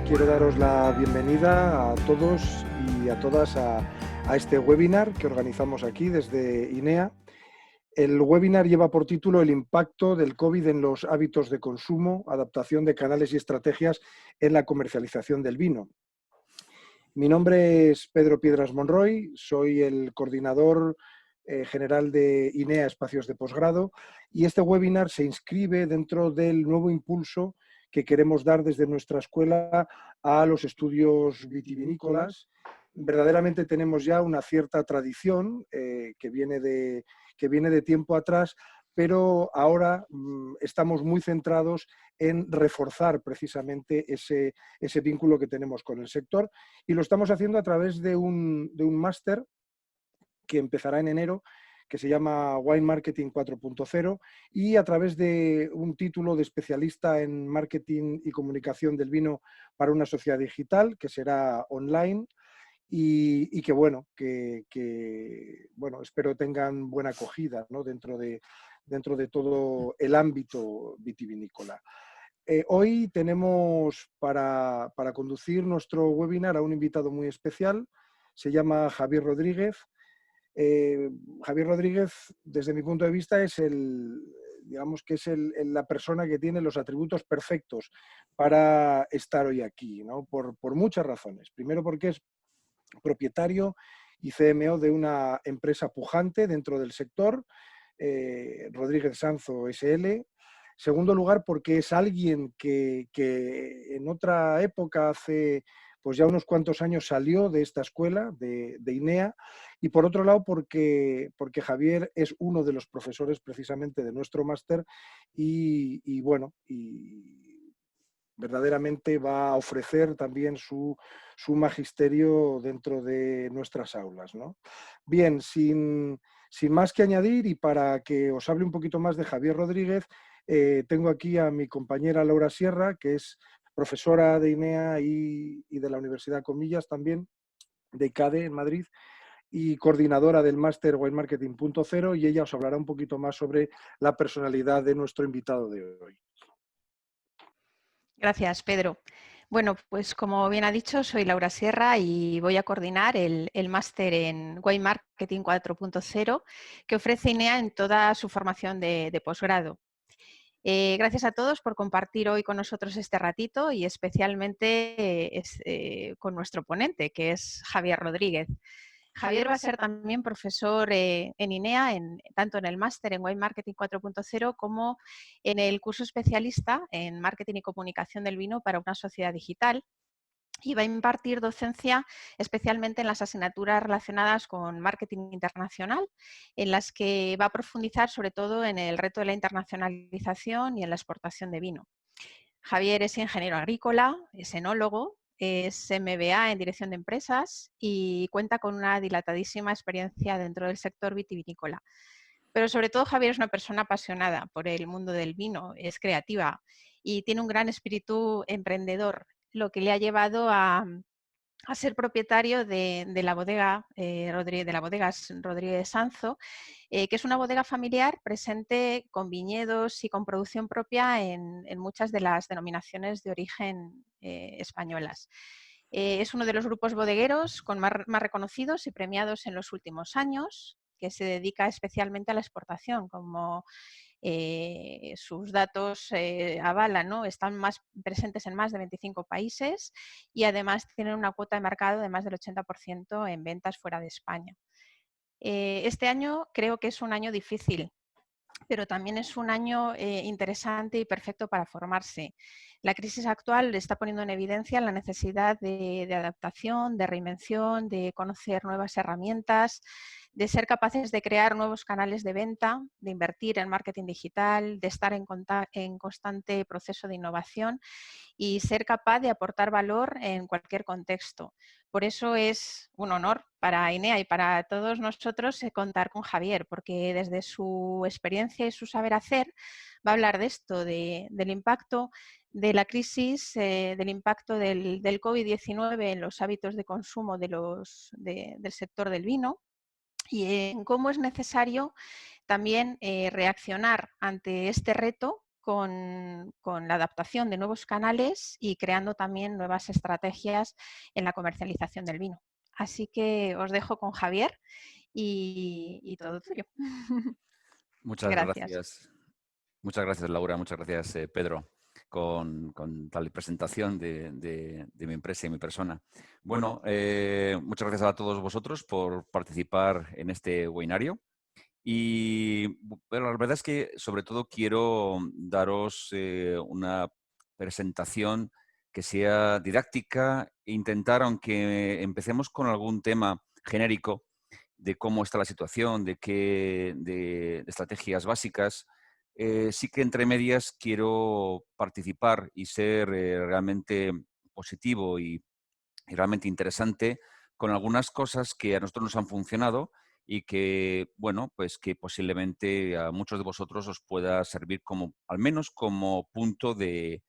quiero daros la bienvenida a todos y a todas a este webinar que organizamos aquí desde INEA. El webinar lleva por título El impacto del COVID en los hábitos de consumo, adaptación de canales y estrategias en la comercialización del vino. Mi nombre es Pedro Piedras Monroy, soy el coordinador general de INEA Espacios de Posgrado, y este webinar se inscribe dentro del nuevo impulso que queremos dar desde nuestra escuela a los estudios vitivinícolas. Verdaderamente tenemos ya una cierta tradición que viene de tiempo atrás, pero ahora estamos muy centrados en reforzar precisamente ese vínculo que tenemos con el sector, y lo estamos haciendo a través de un máster que empezará en enero, que se llama Wine Marketing 4.0, y a través de un título de especialista en marketing y comunicación del vino para una sociedad digital, que será online, y que, bueno, bueno, espero tengan buena acogida, ¿no?, dentro de todo el ámbito vitivinícola. Hoy tenemos para conducir nuestro webinar a un invitado muy especial. Se llama Javier Rodríguez. Javier Rodríguez, desde mi punto de vista, es digamos que es la persona que tiene los atributos perfectos para estar hoy aquí, ¿no?, por muchas razones. Primero, porque es propietario y CMO de una empresa pujante dentro del sector, Rodríguez Sanzo SL. Segundo lugar, porque es alguien que en otra época, hace pues ya unos cuantos años, salió de esta escuela, de INEA. Y por otro lado, porque Javier es uno de los profesores precisamente de nuestro máster, y bueno, y verdaderamente va a ofrecer también su magisterio dentro de nuestras aulas, ¿no? Bien, sin más que añadir, y para que os hable un poquito más de Javier Rodríguez, tengo aquí a mi compañera Laura Sierra, que es profesora de INEA y de la Universidad Comillas también, de ICADE en Madrid, y coordinadora del máster Wine Marketing 0.0, y ella os hablará un poquito más sobre la personalidad de nuestro invitado de hoy. Gracias, Pedro. Bueno, pues como bien ha dicho, soy Laura Sierra y voy a coordinar el máster en Wine Marketing 4.0 que ofrece INEA en toda su formación de posgrado. Gracias a todos por compartir hoy con nosotros este ratito, y especialmente con nuestro ponente, que es Javier Rodríguez. Javier va a ser también profesor en INEA, tanto en el máster en Wine Marketing 4.0 como en el curso especialista en Marketing y Comunicación del Vino para una sociedad digital, y va a impartir docencia especialmente en las asignaturas relacionadas con marketing internacional, en las que va a profundizar sobre todo en el reto de la internacionalización y en la exportación de vino. Javier es ingeniero agrícola, es enólogo, es MBA en Dirección de Empresas y cuenta con una dilatadísima experiencia dentro del sector vitivinícola. Pero sobre todo Javier es una persona apasionada por el mundo del vino, es creativa y tiene un gran espíritu emprendedor, lo que le ha llevado a ser propietario de la bodega de la bodegas Rodríguez Sanzo, que es una bodega familiar presente con viñedos y con producción propia en muchas de las denominaciones de origen españolas. Es uno de los grupos bodegueros con más reconocidos y premiados en los últimos años, que se dedica especialmente a la exportación, como sus datos avalan, ¿no? Están más presentes en más de 25 países y además tienen una cuota de mercado de más del 80% en ventas fuera de España. Este año creo que es un año difícil, pero también es un año interesante y perfecto para formarse. La crisis actual está poniendo en evidencia la necesidad de adaptación, de reinvención, de conocer nuevas herramientas, de ser capaces de crear nuevos canales de venta, de invertir en marketing digital, de estar en constante proceso de innovación y ser capaz de aportar valor en cualquier contexto. Por eso es un honor para INEA y para todos nosotros contar con Javier, porque desde su experiencia y su saber hacer va a hablar de esto, del impacto de la crisis, del impacto del COVID-19 en los hábitos de consumo del sector del vino, y en cómo es necesario también reaccionar ante este reto con la adaptación de nuevos canales y creando también nuevas estrategias en la comercialización del vino. Así que os dejo con Javier y todo tuyo. Muchas Gracias. gracias. Muchas gracias, Laura. Muchas gracias, Pedro, con tal presentación de mi empresa y mi persona. Bueno, muchas gracias a todos vosotros por participar en este webinario. Y bueno, la verdad es que sobre todo quiero daros una presentación que sea didáctica e intentar, aunque empecemos con algún tema genérico de cómo está la situación, de estrategias básicas, sí que entre medias quiero participar y ser realmente positivo y realmente interesante con algunas cosas que a nosotros nos han funcionado y que, bueno, pues que posiblemente a muchos de vosotros os pueda servir como, al menos como punto de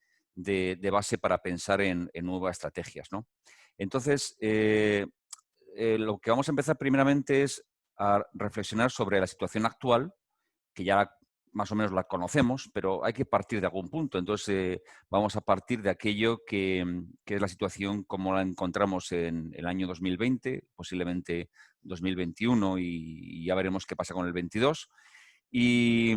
base para pensar en nuevas estrategias, ¿no? Entonces, lo que vamos a empezar primeramente es a reflexionar sobre la situación actual, que ya más o menos la conocemos, pero hay que partir de algún punto. Entonces, vamos a partir de aquello que es la situación como la encontramos en el año 2020, posiblemente 2021, y ya veremos qué pasa con el 22. Y,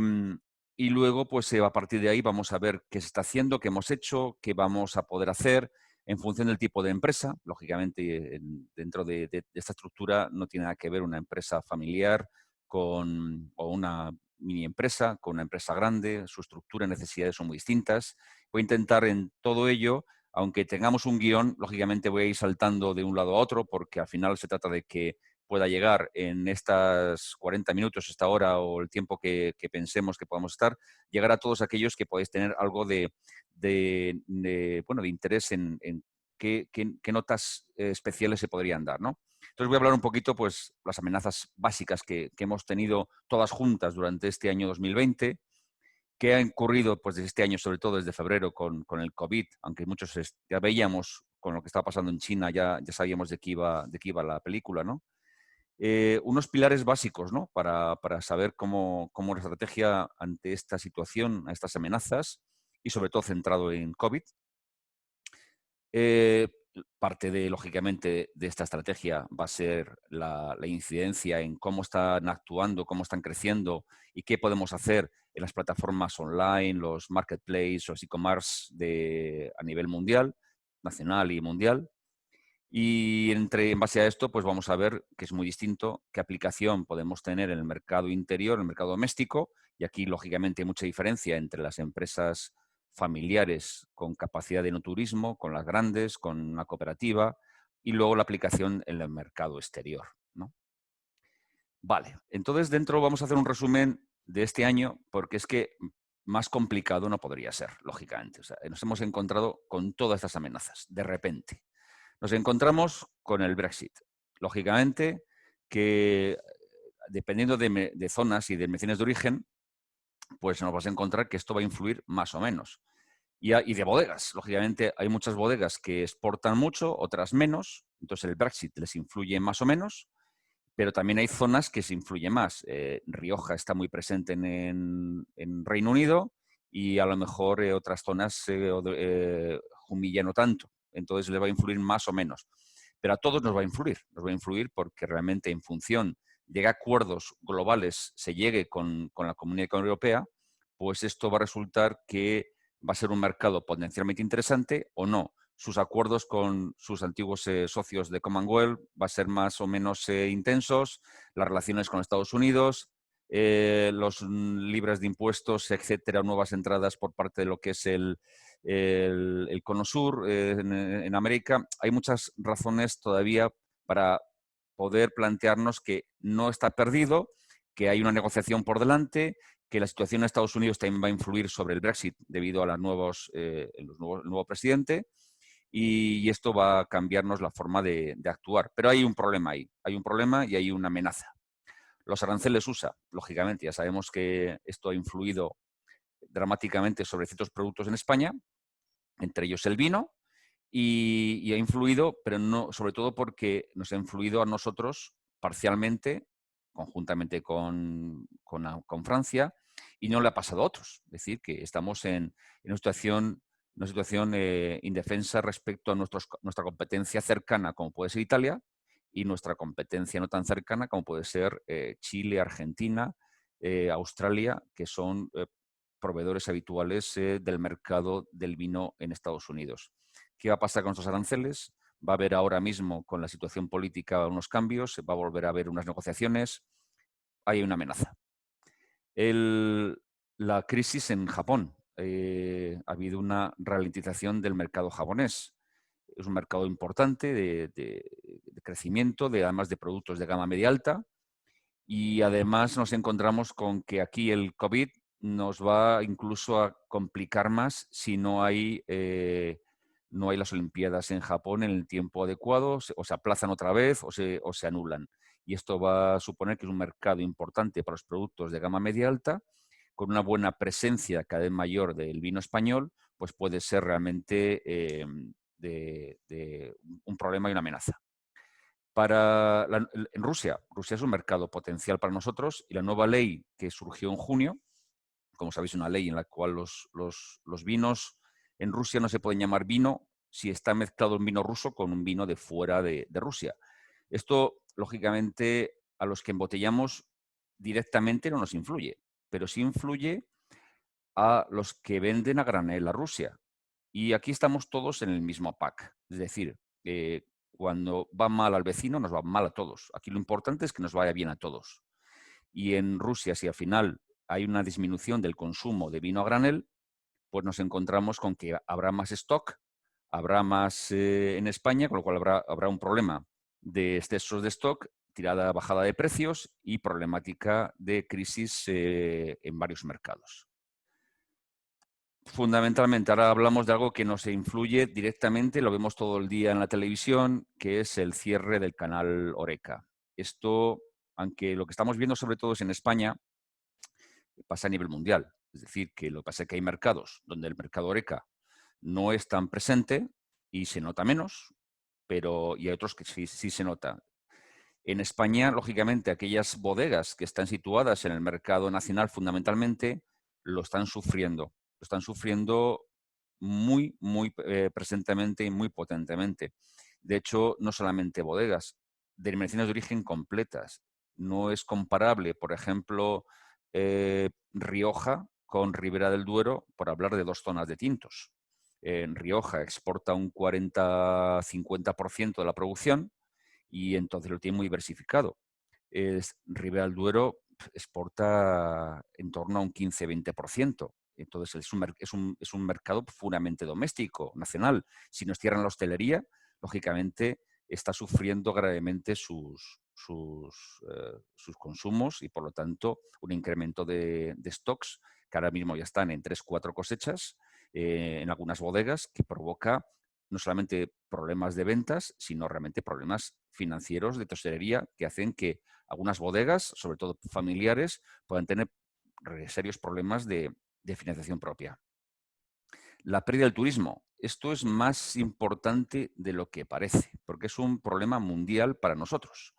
y luego, pues a partir de ahí vamos a ver qué se está haciendo, qué hemos hecho, qué vamos a poder hacer en función del tipo de empresa. Lógicamente, dentro de esta estructura no tiene nada que ver una empresa familiar o una mini empresa con una empresa grande. Su estructura y necesidades son muy distintas. Voy a intentar en todo ello, aunque tengamos un guión, lógicamente voy a ir saltando de un lado a otro porque al final se trata de que pueda llegar en estas 40 minutos, esta hora o el tiempo que pensemos que podamos estar, llegar a todos aquellos que podéis tener algo bueno, de interés en qué notas especiales se podrían dar, ¿no? Entonces voy a hablar un poquito, pues, las amenazas básicas que hemos tenido todas juntas durante este año 2020, que ha ocurrido, pues, desde este año, sobre todo desde febrero, con el COVID, aunque muchos ya veíamos con lo que estaba pasando en China, ya sabíamos de qué iba la película, ¿no? Unos pilares básicos, ¿no? Para saber cómo la estrategia ante esta situación, a estas amenazas, y sobre todo centrado en COVID. Parte lógicamente, de esta estrategia va a ser la incidencia en cómo están actuando, cómo están creciendo y qué podemos hacer en las plataformas online, los marketplaces, los e-commerce a nivel mundial, nacional y mundial. Y en base a esto, pues vamos a ver que es muy distinto qué aplicación podemos tener en el mercado interior, en el mercado doméstico, y aquí lógicamente hay mucha diferencia entre las empresas familiares con capacidad de no turismo, con las grandes, con una cooperativa, y luego la aplicación en el mercado exterior, ¿no? Vale, entonces dentro vamos a hacer un resumen de este año, porque es que más complicado no podría ser, lógicamente. O sea, nos hemos encontrado con todas estas amenazas, de repente. Nos encontramos con el Brexit. Lógicamente que dependiendo de zonas y de menciones de origen, pues nos vas a encontrar que esto va a influir más o menos. Y de bodegas. Lógicamente hay muchas bodegas que exportan mucho, otras menos. Entonces el Brexit les influye más o menos, pero también hay zonas que se influye más. Rioja está muy presente en Reino Unido y a lo mejor otras zonas, Jumilla no tanto. Entonces le va a influir más o menos. Pero a todos nos va a influir porque realmente en función de qué acuerdos globales se llegue con la Comunidad Económica Europea, pues esto va a resultar que va a ser un mercado potencialmente interesante o no. Sus acuerdos con sus antiguos socios de Commonwealth va a ser más o menos intensos, las relaciones con Estados Unidos, los libres de impuestos, etcétera, nuevas entradas por parte de lo que es el Cono Sur en América. Hay muchas razones todavía para poder plantearnos que no está perdido, que hay una negociación por delante, que la situación en Estados Unidos también va a influir sobre el Brexit debido a el nuevo presidente, y esto va a cambiarnos la forma de actuar. Pero hay un problema ahí, hay un problema y hay una amenaza. Los aranceles USA, lógicamente, ya sabemos que esto ha influido dramáticamente sobre ciertos productos en España, entre ellos el vino, y ha influido, pero no, sobre todo porque nos ha influido a nosotros parcialmente, conjuntamente con Francia, y no le ha pasado a otros. Es decir, que estamos en una situación indefensa respecto a nuestra competencia cercana, como puede ser Italia, y nuestra competencia no tan cercana, como puede ser Chile, Argentina, Australia, que son proveedores habituales del mercado del vino en Estados Unidos. ¿Qué va a pasar con estos aranceles? Va a haber ahora mismo, con la situación política, unos cambios, va a volver a haber unas negociaciones, hay una amenaza. La crisis en Japón. Ha habido una ralentización del mercado japonés. Es un mercado importante de crecimiento, además de productos de gama media alta. Y además nos encontramos con que aquí el COVID nos va incluso a complicar más si no hay las Olimpiadas en Japón en el tiempo adecuado, o se aplazan otra vez o se anulan. Y esto va a suponer que es un mercado importante para los productos de gama media alta, con una buena presencia cada vez mayor del vino español, pues puede ser realmente de un problema y una amenaza. En Rusia es un mercado potencial para nosotros, y la nueva ley que surgió en junio, como sabéis, una ley en la cual los vinos en Rusia no se pueden llamar vino si está mezclado un vino ruso con un vino de fuera de Rusia. Esto, lógicamente, a los que embotellamos directamente no nos influye, pero sí influye a los que venden a granel a Rusia. Y aquí estamos todos en el mismo pack. Es decir, cuando va mal al vecino, nos va mal a todos. Aquí lo importante es que nos vaya bien a todos. Y en Rusia, si al final hay una disminución del consumo de vino a granel, pues nos encontramos con que habrá más stock, habrá más en España, con lo cual habrá un problema de excesos de stock, bajada de precios y problemática de crisis en varios mercados. Fundamentalmente, ahora hablamos de algo que nos influye directamente, lo vemos todo el día en la televisión, que es el cierre del canal Horeca. Esto, aunque lo que estamos viendo sobre todo es en España, pasa a nivel mundial. Es decir, que lo que pasa es que hay mercados donde el mercado Horeca no es tan presente y se nota menos, y hay otros que sí se nota. En España, lógicamente, aquellas bodegas que están situadas en el mercado nacional fundamentalmente lo están sufriendo. Lo están sufriendo muy, muy presentemente y muy potentemente. De hecho, no solamente bodegas, denominaciones de origen completas. No es comparable, por ejemplo, Rioja con Ribera del Duero, por hablar de dos zonas de tintos. En Rioja exporta un 40-50% de la producción, y entonces lo tiene muy diversificado. Ribera del Duero exporta en torno a un 15-20%. Entonces es un mercado puramente doméstico, nacional. Si nos cierran la hostelería, lógicamente está sufriendo gravemente sus consumos, y por lo tanto un incremento de stocks que ahora mismo ya están en 3-4 cosechas en algunas bodegas, que provoca no solamente problemas de ventas, sino realmente problemas financieros de tesorería, que hacen que algunas bodegas, sobre todo familiares, puedan tener serios problemas de financiación propia. La pérdida del turismo. Esto es más importante de lo que parece, porque es un problema mundial para nosotros.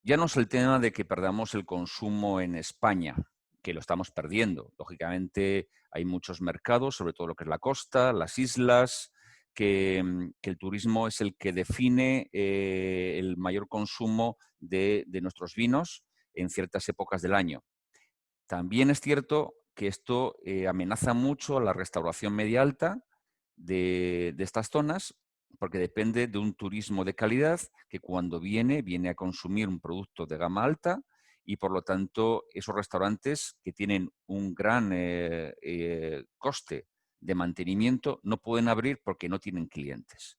Ya no es el tema de que perdamos el consumo en España, que lo estamos perdiendo. Lógicamente hay muchos mercados, sobre todo lo que es la costa, las islas, que el turismo es el que define el mayor consumo de nuestros vinos en ciertas épocas del año. También es cierto que esto amenaza mucho a la restauración media alta de estas zonas, porque depende de un turismo de calidad que cuando viene a consumir un producto de gama alta, y por lo tanto esos restaurantes que tienen un gran coste de mantenimiento no pueden abrir porque no tienen clientes.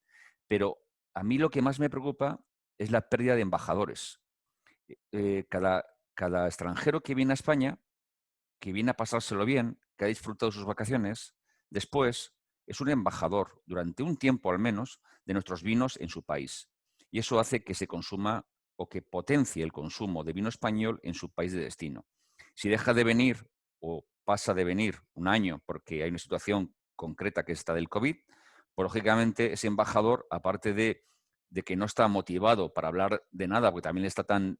Pero a mí lo que más me preocupa es la pérdida de embajadores. Cada extranjero que viene a España, que viene a pasárselo bien, que ha disfrutado sus vacaciones, después es un embajador, durante un tiempo al menos, de nuestros vinos en su país. Y eso hace que se consuma o que potencie el consumo de vino español en su país de destino. Si deja de venir o pasa de venir un año porque hay una situación concreta que es esta del COVID, pues lógicamente ese embajador, aparte de que no está motivado para hablar de nada, porque también está tan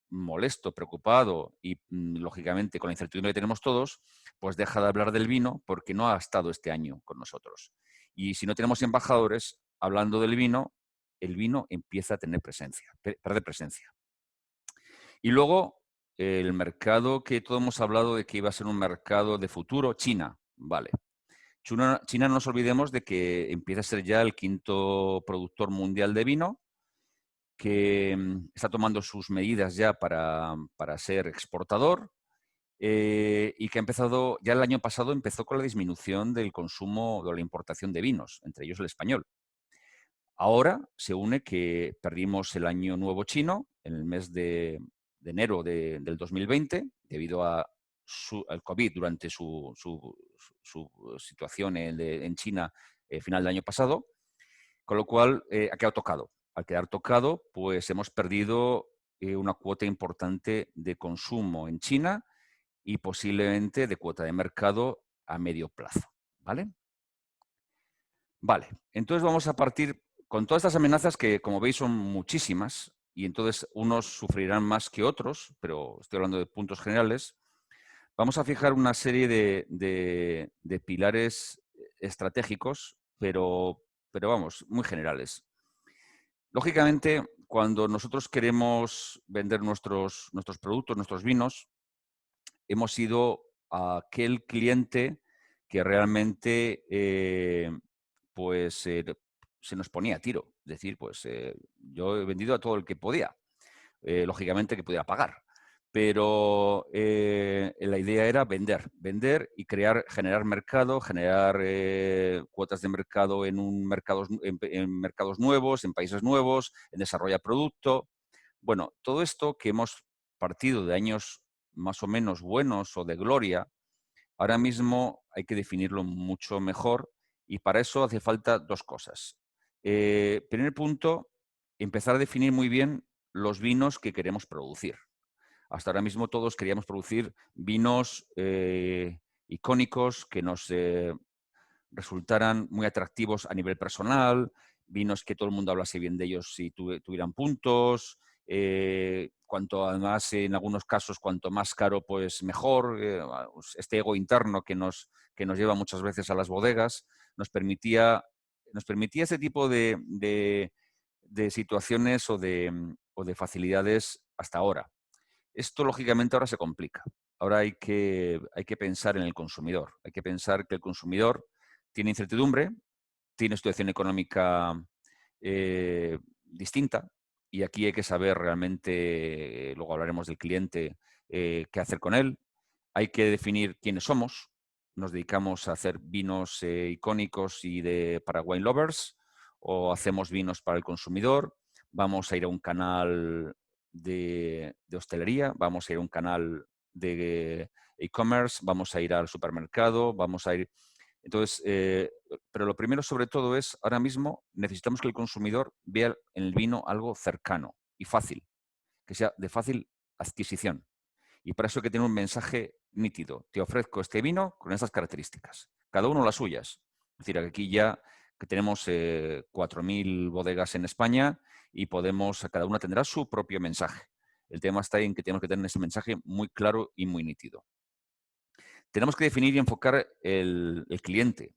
molesto, preocupado y, lógicamente, con la incertidumbre que tenemos todos, pues deja de hablar del vino porque no ha estado este año con nosotros. Y si no tenemos embajadores hablando del vino, el vino empieza a tener presencia, perder presencia. Y luego, el mercado que todos hemos hablado de que iba a ser un mercado de futuro, China, vale. China no nos olvidemos de que empieza a ser ya el 5º productor mundial de vino, que está tomando sus medidas ya para ser exportador, y que ha empezado, ya el año pasado empezó con la disminución del consumo o la importación de vinos, entre ellos el español. Ahora se une que perdimos el año nuevo chino en el mes de enero del 2020, debido al COVID durante su situación en China final del año pasado, con lo cual ha quedado tocado. Al quedar tocado, pues hemos perdido una cuota importante de consumo en China y posiblemente de cuota de mercado a medio plazo. ¿Vale? Vale, entonces vamos a partir con todas estas amenazas que, como veis, son muchísimas y entonces unos sufrirán más que otros, pero estoy hablando de puntos generales. Vamos a fijar una serie de pilares estratégicos, pero vamos, muy generales. Lógicamente, cuando nosotros queremos vender nuestros productos, nuestros vinos, hemos ido a aquel cliente que realmente se nos ponía a tiro. Es decir, yo he vendido a todo el que podía, lógicamente que podía pagar. Pero la idea era vender y generar mercado, generar cuotas de mercado en mercados nuevos, en países nuevos, en desarrollar producto. Bueno, todo esto que hemos partido de años más o menos buenos o de gloria, ahora mismo hay que definirlo mucho mejor y para eso hace falta 2 cosas. Primer punto, empezar a definir muy bien los vinos que queremos producir. Hasta ahora mismo todos queríamos producir vinos icónicos que nos resultaran muy atractivos a nivel personal, vinos que todo el mundo hablase bien de ellos si tuvieran puntos, cuanto además en algunos casos cuanto más caro pues mejor. Este ego interno que nos lleva muchas veces a las bodegas nos permitía ese tipo de situaciones o de facilidades hasta ahora. Esto, lógicamente, ahora se complica. Ahora hay que pensar en el consumidor. Hay que pensar que el consumidor tiene incertidumbre, tiene situación económica distinta y aquí hay que saber realmente, luego hablaremos del cliente, qué hacer con él. Hay que definir quiénes somos. ¿Nos dedicamos a hacer vinos icónicos y para wine lovers o hacemos vinos para el consumidor? Vamos a ir a un canal de hostelería, vamos a ir a un canal de e-commerce, vamos a ir al supermercado, vamos a ir... Entonces, pero lo primero sobre todo es, ahora mismo necesitamos que el consumidor vea en el vino algo cercano y fácil, que sea de fácil adquisición. Y para eso hay que tener un mensaje nítido. Te ofrezco este vino con estas características. Cada uno las suyas. Es decir, aquí ya que tenemos 4.000 bodegas en España y cada una tendrá su propio mensaje. El tema está en que tenemos que tener ese mensaje muy claro y muy nítido. Tenemos que definir y enfocar el cliente.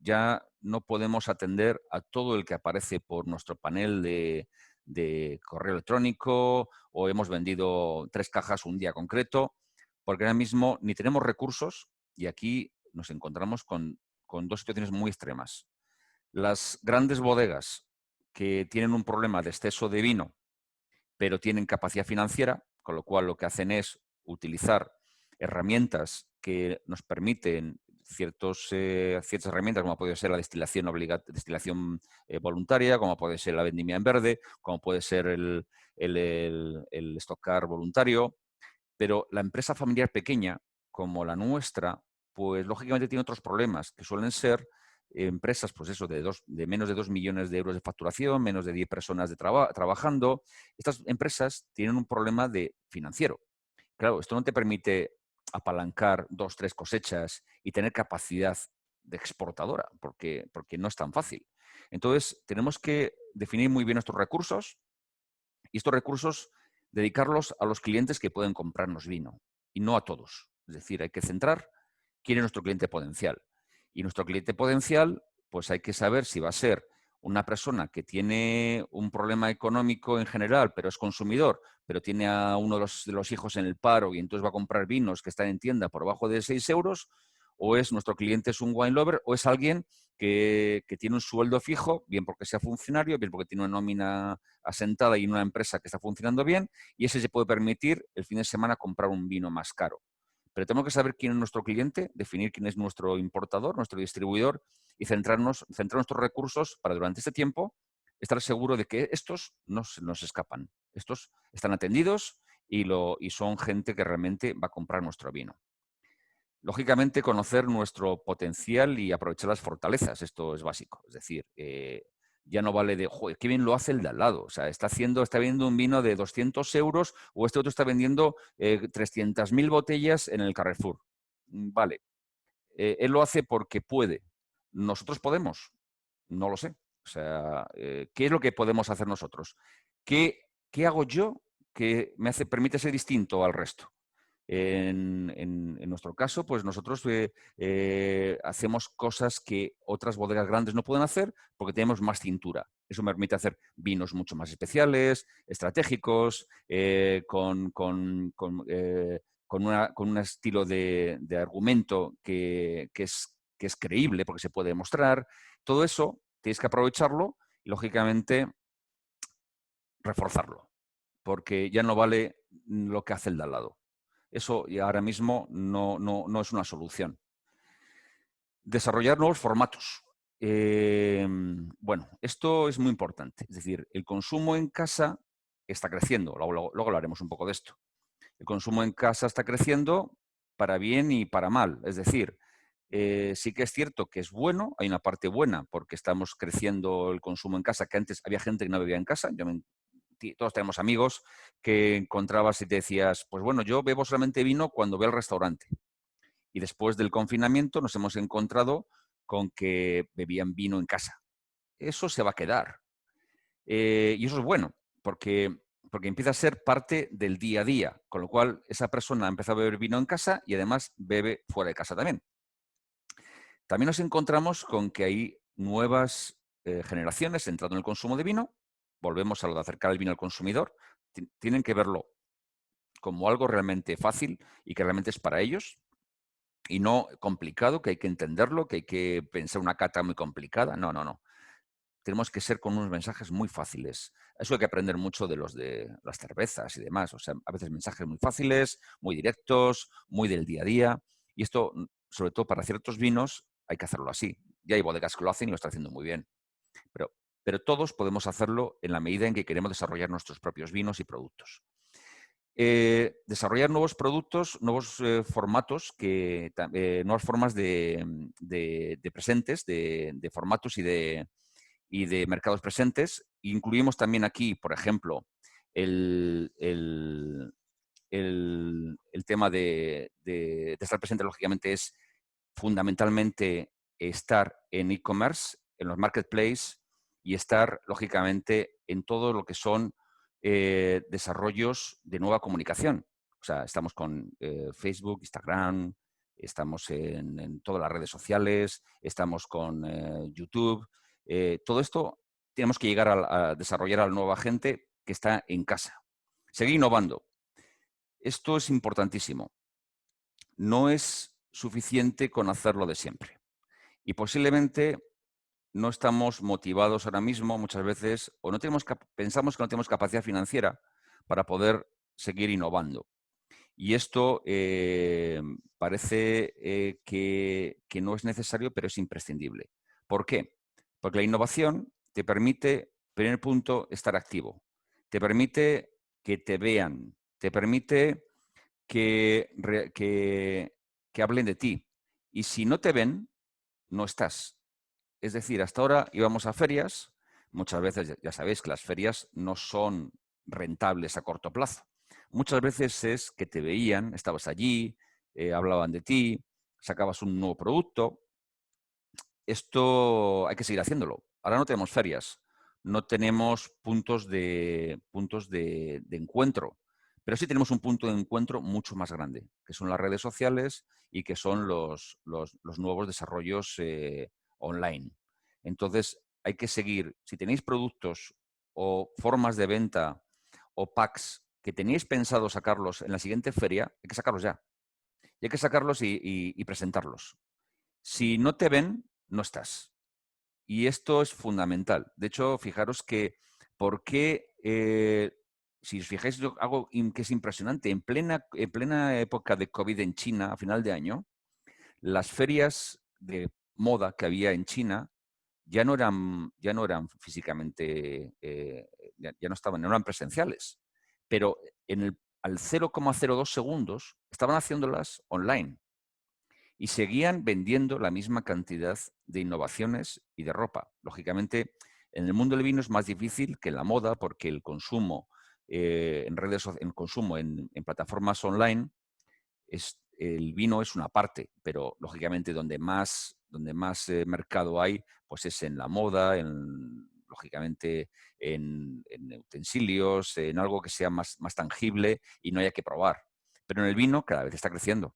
Ya no podemos atender a todo el que aparece por nuestro panel de correo electrónico o hemos vendido 3 cajas un día concreto, porque ahora mismo ni tenemos recursos y aquí nos encontramos con 2 situaciones muy extremas. Las grandes bodegas que tienen un problema de exceso de vino, pero tienen capacidad financiera, con lo cual lo que hacen es utilizar herramientas que nos permiten ciertas herramientas, como puede ser la destilación voluntaria, como puede ser la vendimia en verde, como puede ser el estocar voluntario. Pero la empresa familiar pequeña, como la nuestra, pues lógicamente tiene otros problemas, que suelen ser empresas, pues eso, de menos de 2 millones de euros de facturación, menos de 10 personas trabajando. Estas empresas tienen un problema financiero. Claro, esto no te permite apalancar 2, 3 cosechas y tener capacidad de exportadora, porque no es tan fácil. Entonces, tenemos que definir muy bien nuestros recursos y estos recursos dedicarlos a los clientes que pueden comprarnos vino y no a todos. Es decir, hay que centrar quién es nuestro cliente potencial. Y nuestro cliente potencial, pues hay que saber si va a ser una persona que tiene un problema económico en general, pero es consumidor, pero tiene a uno de los hijos en el paro y entonces va a comprar vinos que están en tienda por debajo de 6 euros, o es nuestro cliente es un wine lover, o es alguien que tiene un sueldo fijo, bien porque sea funcionario, bien porque tiene una nómina asentada y una empresa que está funcionando bien, y ese se puede permitir el fin de semana comprar un vino más caro. Pero tenemos que saber quién es nuestro cliente, definir quién es nuestro importador, nuestro distribuidor y centrar nuestros recursos para durante este tiempo estar seguro de que estos no se nos escapan. Estos están atendidos y son gente que realmente va a comprar nuestro vino. Lógicamente, conocer nuestro potencial y aprovechar las fortalezas, esto es básico. Es decir, ya no vale de, joder, qué bien lo hace el de al lado. O sea, está vendiendo un vino de 200 euros o este otro está vendiendo 300.000 botellas en el Carrefour. Vale, él lo hace porque puede. ¿Nosotros podemos? No lo sé. O sea, ¿qué es lo que podemos hacer nosotros? ¿Qué hago yo que permite ser distinto al resto? En nuestro caso, pues nosotros hacemos cosas que otras bodegas grandes no pueden hacer porque tenemos más cintura. Eso me permite hacer vinos mucho más especiales, estratégicos, con un estilo de argumento que es creíble porque se puede demostrar. Todo eso tienes que aprovecharlo y, lógicamente, reforzarlo, porque ya no vale lo que hace el de al lado. Eso ahora mismo no es una solución. Desarrollar nuevos formatos. Bueno, esto es muy importante. Es decir, el consumo en casa está creciendo. Luego hablaremos un poco de esto. El consumo en casa está creciendo para bien y para mal. Es decir, sí que es cierto que es bueno, hay una parte buena porque estamos creciendo el consumo en casa, que antes había gente que no bebía en casa. Todos tenemos amigos que encontrabas y te decías, pues bueno, yo bebo solamente vino cuando voy al restaurante. Y después del confinamiento nos hemos encontrado con que bebían vino en casa. Eso se va a quedar. Y eso es bueno, porque empieza a ser parte del día a día, con lo cual esa persona empieza a beber vino en casa y además bebe fuera de casa también. También nos encontramos con que hay nuevas generaciones entrando en el consumo de vino. Volvemos a lo de acercar el vino al consumidor. Tienen que verlo como algo realmente fácil y que realmente es para ellos y no complicado, que hay que entenderlo, que hay que pensar una cata muy complicada. No, no, no. Tenemos que ser con unos mensajes muy fáciles. Eso hay que aprender mucho de los de las cervezas y demás. O sea, a veces mensajes muy fáciles, muy directos, muy del día a día. Y esto, sobre todo para ciertos vinos, hay que hacerlo así. Ya hay bodegas que lo hacen y lo están haciendo muy bien. Pero todos podemos hacerlo en la medida en que queremos desarrollar nuestros propios vinos y productos. Desarrollar nuevos productos, nuevos formatos, nuevas formas de presentes, de formatos y de mercados presentes. Incluimos también aquí, por ejemplo, el tema de estar presente, lógicamente, es fundamentalmente estar en e-commerce, en los marketplaces y estar, lógicamente, en todo lo que son desarrollos de nueva comunicación. O sea, estamos con Facebook, Instagram, estamos en todas las redes sociales, estamos con YouTube. Todo esto tenemos que llegar a desarrollar a la nueva gente que está en casa. Seguir innovando. Esto es importantísimo. No es suficiente con hacerlo de siempre. Y posiblemente no estamos motivados ahora mismo muchas veces o pensamos que no tenemos capacidad financiera para poder seguir innovando. Y esto parece que no es necesario, pero es imprescindible. ¿Por qué? Porque la innovación te permite, primer punto, estar activo. Te permite que te vean. Te permite que hablen de ti. Y si no te ven, no estás. Es decir, hasta ahora íbamos a ferias. Muchas veces, ya sabéis que las ferias no son rentables a corto plazo. Muchas veces es que te veían, estabas allí, hablaban de ti, sacabas un nuevo producto. Esto hay que seguir haciéndolo. Ahora no tenemos ferias, no tenemos puntos de encuentro, pero sí tenemos un punto de encuentro mucho más grande, que son las redes sociales y que son los nuevos desarrollos online. Entonces, hay que seguir. Si tenéis productos o formas de venta o packs que tenéis pensado sacarlos en la siguiente feria, hay que sacarlos ya. Y hay que sacarlos y presentarlos. Si no te ven, no estás. Y esto es fundamental. De hecho, fijaros que, ¿por qué? Si os fijáis, algo que es impresionante, en plena época de COVID en China, a final de año, las ferias de moda que había en China ya no eran físicamente, ya no estaban, no eran presenciales, pero al 0,02 segundos estaban haciéndolas online y seguían vendiendo la misma cantidad de innovaciones y de ropa. Lógicamente, en el mundo del vino es más difícil que en la moda porque el consumo en plataformas online, el vino es una parte, pero lógicamente donde más mercado hay, pues es en la moda, lógicamente en utensilios, en algo que sea más tangible y no haya que probar. Pero en el vino cada vez está creciendo.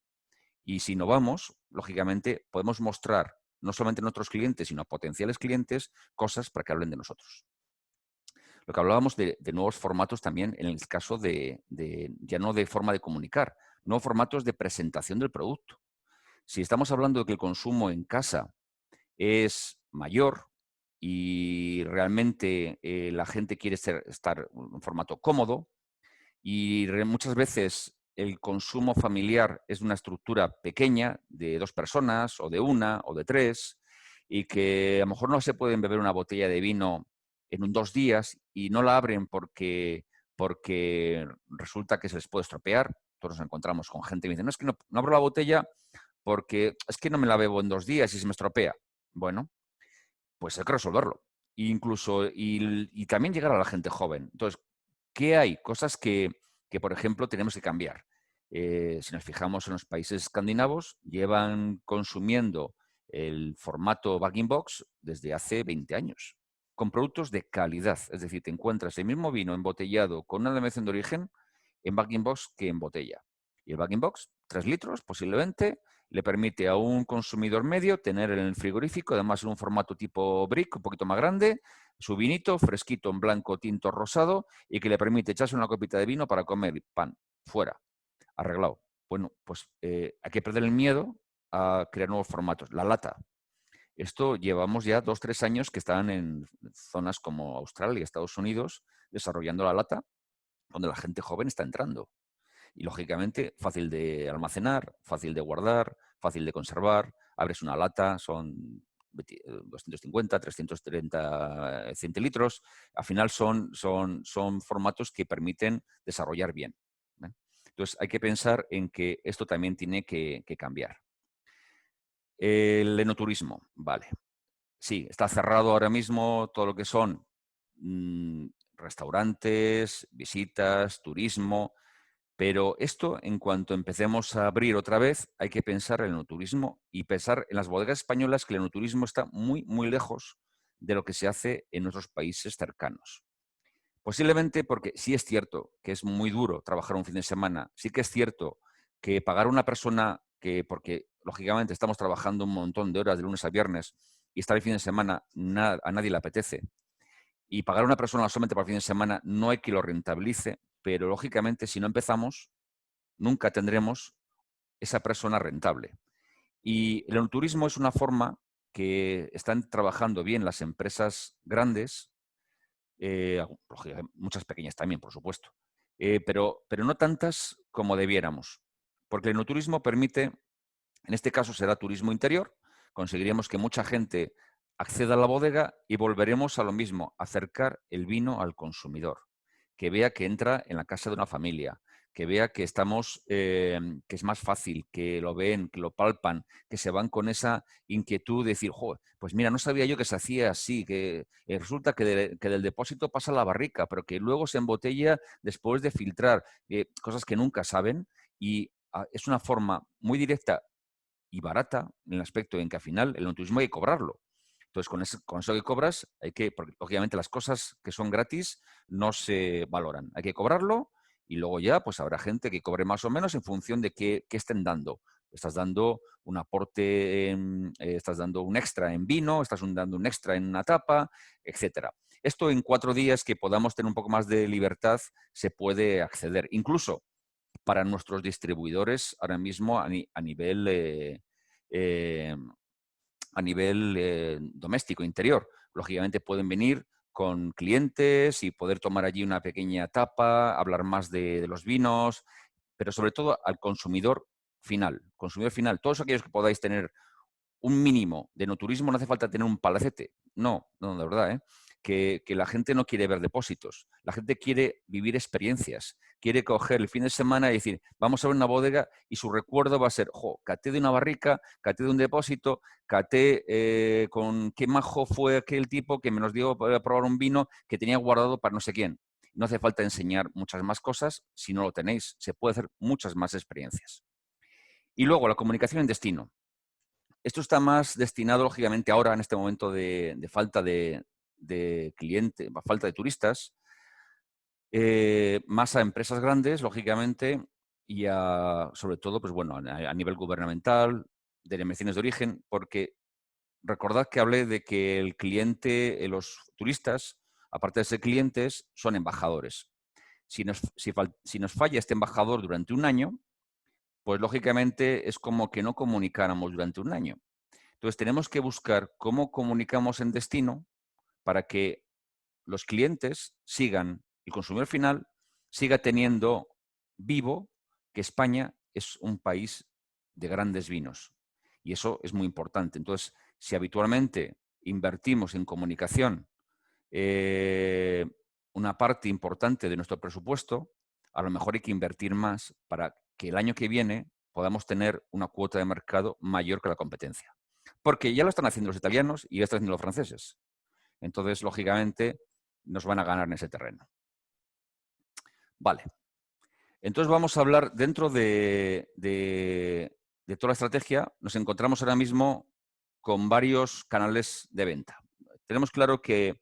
Y si innovamos, lógicamente, podemos mostrar no solamente a nuestros clientes, sino a potenciales clientes, cosas para que hablen de nosotros. Lo que hablábamos de nuevos formatos también en el caso ya no de forma de comunicar, nuevos formatos de presentación del producto. Si estamos hablando de que el consumo en casa es mayor y realmente la gente quiere estar en un formato cómodo, y muchas veces el consumo familiar es de una estructura pequeña, de 2 personas, o de 1, o de 3, y que a lo mejor no se pueden beber una botella de vino en 2 días y no la abren porque resulta que se les puede estropear. Todos nos encontramos con gente que dice, no, es que no abro la botella porque es que no me la bebo en 2 días y se me estropea. Bueno, pues hay que resolverlo. Incluso, y también llegar a la gente joven. Entonces, ¿qué hay? Cosas que, por ejemplo, tenemos que cambiar. Si nos fijamos en los países escandinavos, llevan consumiendo el formato bag-in-box desde hace 20 años, con productos de calidad. Es decir, te encuentras el mismo vino embotellado con una denominación de origen en bag-in-box que en botella. Y el bag-in-box, 3 litros posiblemente, le permite a un consumidor medio tener en el frigorífico, además en un formato tipo brick, un poquito más grande, su vinito fresquito en blanco, tinto, rosado, y que le permite echarse una copita de vino para comer pan, fuera, arreglado. Bueno, pues hay que perder el miedo a crear nuevos formatos. La lata. Esto llevamos ya 2-3 años que están en zonas como Australia y Estados Unidos desarrollando la lata, donde la gente joven está entrando. Y lógicamente fácil de almacenar, fácil de guardar, fácil de conservar. Abres una lata, son 250, 330 centilitros. Al final son formatos que permiten desarrollar bien. ¿Ven? Entonces hay que pensar en que esto también tiene que cambiar. El enoturismo, vale. Sí, está cerrado ahora mismo todo lo que son restaurantes, visitas, turismo. Pero esto, en cuanto empecemos a abrir otra vez, hay que pensar en el enoturismo y pensar en las bodegas españolas, que el enoturismo está muy, muy lejos de lo que se hace en nuestros países cercanos. Posiblemente porque sí es cierto que es muy duro trabajar un fin de semana, sí que es cierto que pagar a una persona porque lógicamente estamos trabajando un montón de horas de lunes a viernes y estar el fin de semana a nadie le apetece, y pagar a una persona solamente para el fin de semana no hay que lo rentabilice, pero lógicamente si no empezamos, nunca tendremos esa persona rentable. Y el enoturismo es una forma que están trabajando bien las empresas grandes, muchas pequeñas también, por supuesto, pero no tantas como debiéramos, porque el enoturismo permite, en este caso será turismo interior, conseguiremos que mucha gente acceda a la bodega y volveremos a lo mismo, acercar el vino al consumidor, que vea que entra en la casa de una familia, que vea que que es más fácil, que lo ven, que lo palpan, que se van con esa inquietud de decir, joder, pues mira, no sabía yo que se hacía así, que resulta que del depósito pasa a la barrica, pero que luego se embotella después de filtrar, cosas que nunca saben, y es una forma muy directa y barata en el aspecto en que al final el enoturismo hay que cobrarlo. Entonces, con eso que cobras, porque lógicamente las cosas que son gratis no se valoran. Hay que cobrarlo y luego ya pues habrá gente que cobre más o menos en función de qué estén dando. Estás dando un aporte, estás dando un extra en vino, estás dando un extra en una tapa, etcétera. Esto en 4 días que podamos tener un poco más de libertad se puede acceder. Incluso para nuestros distribuidores ahora mismo a nivel doméstico, interior. Lógicamente pueden venir con clientes y poder tomar allí una pequeña tapa, hablar más de los vinos, pero sobre todo al consumidor final. Consumidor final, todos aquellos que podáis tener un mínimo de no turismo, no hace falta tener un palacete. No, de verdad, ¿eh? Que la gente no quiere ver depósitos, la gente quiere vivir experiencias, quiere coger el fin de semana y decir, vamos a ver una bodega y su recuerdo va a ser, caté de una barrica, caté de un depósito, caté con qué majo fue aquel tipo que me nos dio para probar un vino que tenía guardado para no sé quién. No hace falta enseñar muchas más cosas si no lo tenéis, se puede hacer muchas más experiencias. Y luego la comunicación en destino. Esto está más destinado, lógicamente, ahora en este momento de falta de clientes, falta de turistas, más a empresas grandes, lógicamente, y sobre todo, pues bueno, a nivel gubernamental, denominaciones de origen, porque recordad que hablé de que el cliente, los turistas, aparte de ser clientes, son embajadores. Si nos falla este embajador durante un año, pues lógicamente es como que no comunicáramos durante un año. Entonces, tenemos que buscar cómo comunicamos en destino para que los clientes sigan, el consumidor final siga teniendo vivo que España es un país de grandes vinos. Y eso es muy importante. Entonces, si habitualmente invertimos en comunicación una parte importante de nuestro presupuesto, a lo mejor hay que invertir más para que el año que viene podamos tener una cuota de mercado mayor que la competencia. Porque ya lo están haciendo los italianos y ya lo están haciendo los franceses. Entonces, lógicamente, nos van a ganar en ese terreno. Vale. Entonces vamos a hablar dentro de toda la estrategia. Nos encontramos ahora mismo con varios canales de venta. Tenemos claro que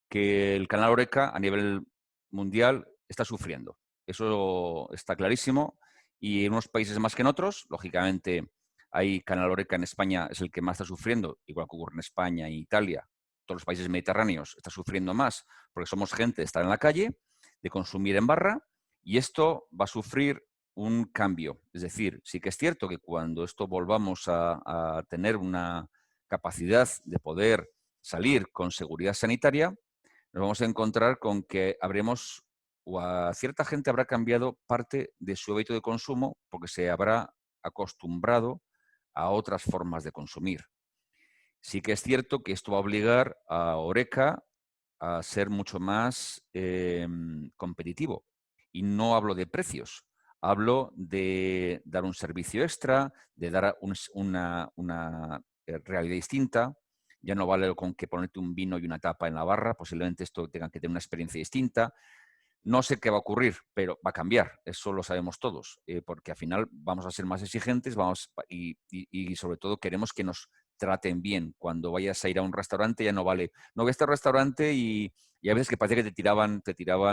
el canal Horeca a nivel mundial está sufriendo. Eso está clarísimo. Y en unos países más que en otros, lógicamente, hay canal Horeca en España es el que más está sufriendo, igual que ocurre en España e Italia. Todos los países mediterráneos está sufriendo más porque somos gente de estar en la calle, de consumir en barra, y esto va a sufrir un cambio. Es decir, sí que es cierto que cuando esto volvamos a tener una capacidad de poder salir con seguridad sanitaria, nos vamos a encontrar con que habremos, o a cierta gente habrá cambiado parte de su hábito de consumo porque se habrá acostumbrado a otras formas de consumir. Sí que es cierto que esto va a obligar a Horeca a ser mucho más competitivo. Y no hablo de precios, hablo de dar un servicio extra, de dar una realidad distinta. Ya no vale con que ponerte un vino y una tapa en la barra, posiblemente esto tenga que tener una experiencia distinta. No sé qué va a ocurrir, pero va a cambiar, eso lo sabemos todos, porque al final vamos a ser más exigentes y sobre todo queremos que nos traten bien. Cuando vayas a ir a un restaurante ya no vale, no voy a este restaurante y a veces que parece que te tiraban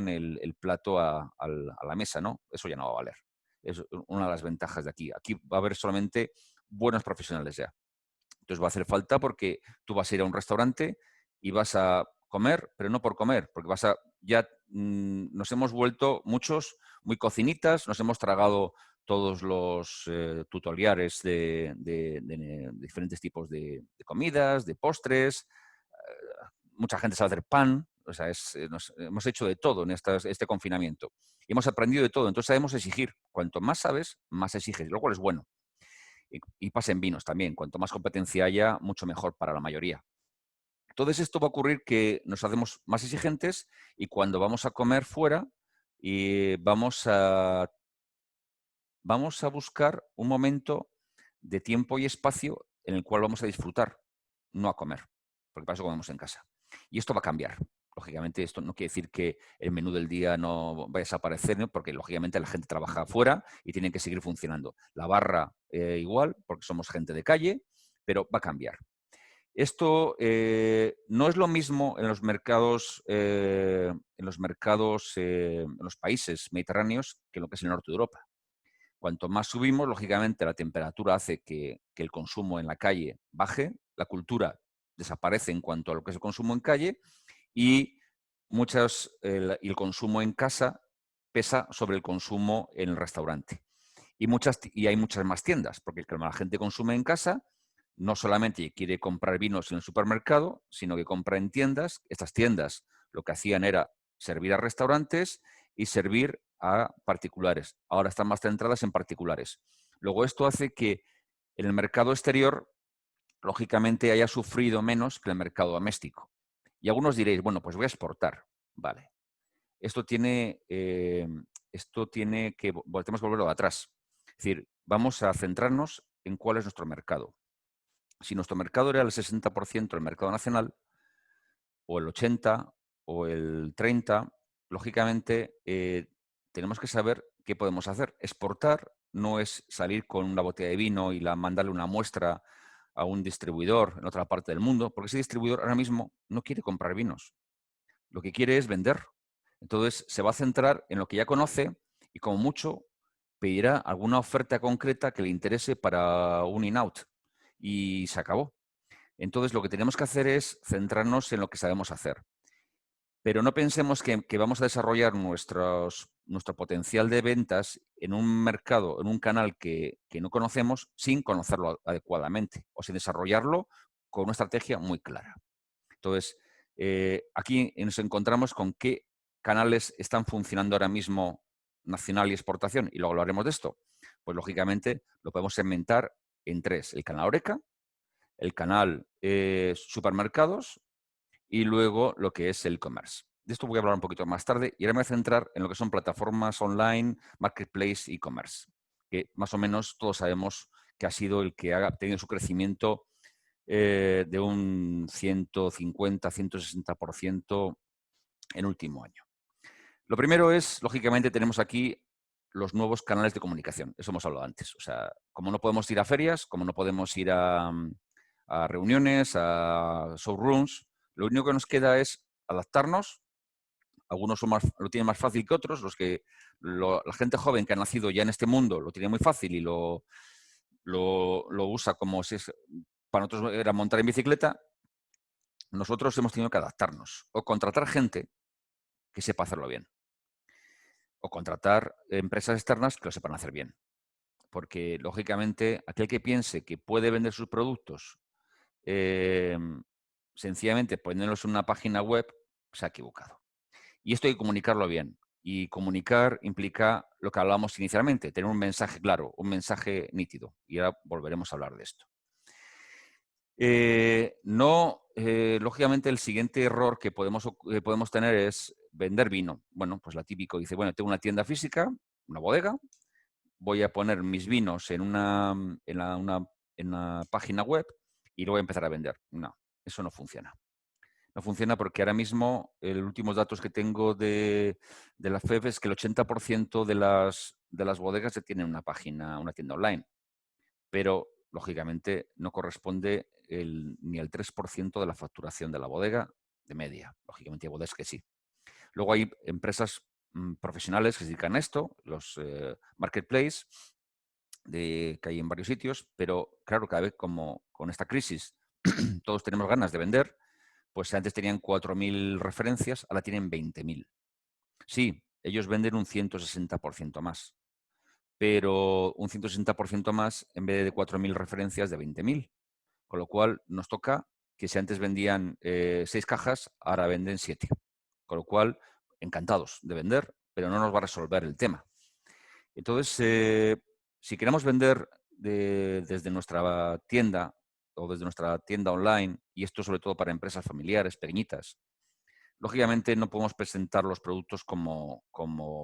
el plato a la mesa, ¿no? Eso ya no va a valer. Es una de las ventajas de aquí. Aquí va a haber solamente buenos profesionales ya. Entonces va a hacer falta porque tú vas a ir a un restaurante y vas a comer, pero no por comer, porque ya nos hemos vuelto muchos muy cocinitas, nos hemos tragado todos los tutoriales de diferentes tipos de comidas, de postres. Mucha gente sabe hacer pan, o sea, hemos hecho de todo en este confinamiento. Y hemos aprendido de todo, entonces sabemos exigir. Cuanto más sabes, más exiges, lo cual es bueno. Y pasa en vinos también. Cuanto más competencia haya, mucho mejor para la mayoría. Entonces esto va a ocurrir que nos hacemos más exigentes y cuando vamos a comer fuera vamos a buscar un momento de tiempo y espacio en el cual vamos a disfrutar, no a comer, porque para eso comemos en casa. Y esto va a cambiar. Lógicamente, esto no quiere decir que el menú del día no vaya a desaparecer, ¿no? Porque lógicamente la gente trabaja afuera y tiene que seguir funcionando. La barra igual, porque somos gente de calle, pero va a cambiar. Esto no es lo mismo en los mercados, en los países mediterráneos que en lo que es el norte de Europa. Cuanto más subimos, lógicamente, la temperatura hace que el consumo en la calle baje, la cultura desaparece en cuanto a lo que es el consumo en calle y el consumo en casa pesa sobre el consumo en el restaurante. Y hay muchas más tiendas, porque como la gente consume en casa, no solamente quiere comprar vinos en el supermercado, sino que compra en tiendas. Estas tiendas lo que hacían era servir a restaurantes y servir a particulares. Ahora están más centradas en particulares. Luego esto hace que en el mercado exterior, lógicamente, haya sufrido menos que el mercado doméstico. Y algunos diréis, bueno, pues voy a exportar. Vale. Esto tiene que, tenemos que volverlo atrás. Es decir, vamos a centrarnos en cuál es nuestro mercado. Si nuestro mercado era el 60% del mercado nacional, o el 80%, o el 30%, lógicamente tenemos que saber qué podemos hacer. Exportar no es salir con una botella de vino y mandarle una muestra a un distribuidor en otra parte del mundo, porque ese distribuidor ahora mismo no quiere comprar vinos. Lo que quiere es vender. Entonces, se va a centrar en lo que ya conoce y, como mucho, pedirá alguna oferta concreta que le interese para un in-out. Y se acabó. Entonces, lo que tenemos que hacer es centrarnos en lo que sabemos hacer. Pero no pensemos que vamos a desarrollar nuestro potencial de ventas en un mercado, en un canal que no conocemos, sin conocerlo adecuadamente o sin desarrollarlo con una estrategia muy clara. Entonces, aquí nos encontramos con qué canales están funcionando ahora mismo nacional y exportación, y luego hablaremos de esto. Pues, lógicamente, lo podemos segmentar en tres: el canal Horeca, el canal supermercados y luego lo que es el e-commerce. De esto voy a hablar un poquito más tarde y ahora me voy a centrar en lo que son plataformas online, marketplace y e-commerce, que más o menos todos sabemos que ha sido el que ha tenido su crecimiento de un 150, 160% en último año. Lo primero es, lógicamente, tenemos aquí los nuevos canales de comunicación. Eso hemos hablado antes. O sea, como no podemos ir a ferias, como no podemos ir a reuniones, a showrooms, lo único que nos queda es adaptarnos. Algunos lo tienen más fácil que otros. La gente joven que ha nacido ya en este mundo lo tiene muy fácil y lo usa como si para nosotros era montar en bicicleta. Nosotros hemos tenido que adaptarnos o contratar gente que sepa hacerlo bien, o contratar empresas externas que lo sepan hacer bien. Porque, lógicamente, aquel que piense que puede vender sus productos sencillamente poniéndolos en una página web, se ha equivocado. Y esto hay que comunicarlo bien. Y comunicar implica lo que hablábamos inicialmente, tener un mensaje claro, un mensaje nítido. Y ahora volveremos a hablar de esto. Lógicamente, el siguiente error que podemos tener es vender vino. Bueno, pues la típico dice, bueno, tengo una tienda física, una bodega, voy a poner mis vinos en una página web y lo voy a empezar a vender. No, eso no funciona. No funciona porque ahora mismo los últimos datos que tengo de la FEB es que el 80% de las bodegas ya tienen una tienda online. Pero, lógicamente, no corresponde ni al 3% de la facturación de la bodega de media. Lógicamente hay bodegas que sí. Luego hay empresas profesionales que se dedican a esto, los marketplaces, que hay en varios sitios, pero claro, cada vez como con esta crisis todos tenemos ganas de vender, pues antes tenían 4.000 referencias, ahora tienen 20.000. Sí, ellos venden un 160% más, pero un 160% más en vez de 4.000 referencias de 20.000. Con lo cual nos toca que si antes vendían 6 cajas, ahora venden 7. Con lo cual, encantados de vender, pero no nos va a resolver el tema. Entonces, si queremos vender desde nuestra tienda o desde nuestra tienda online, y esto sobre todo para empresas familiares, pequeñitas, lógicamente no podemos presentar los productos como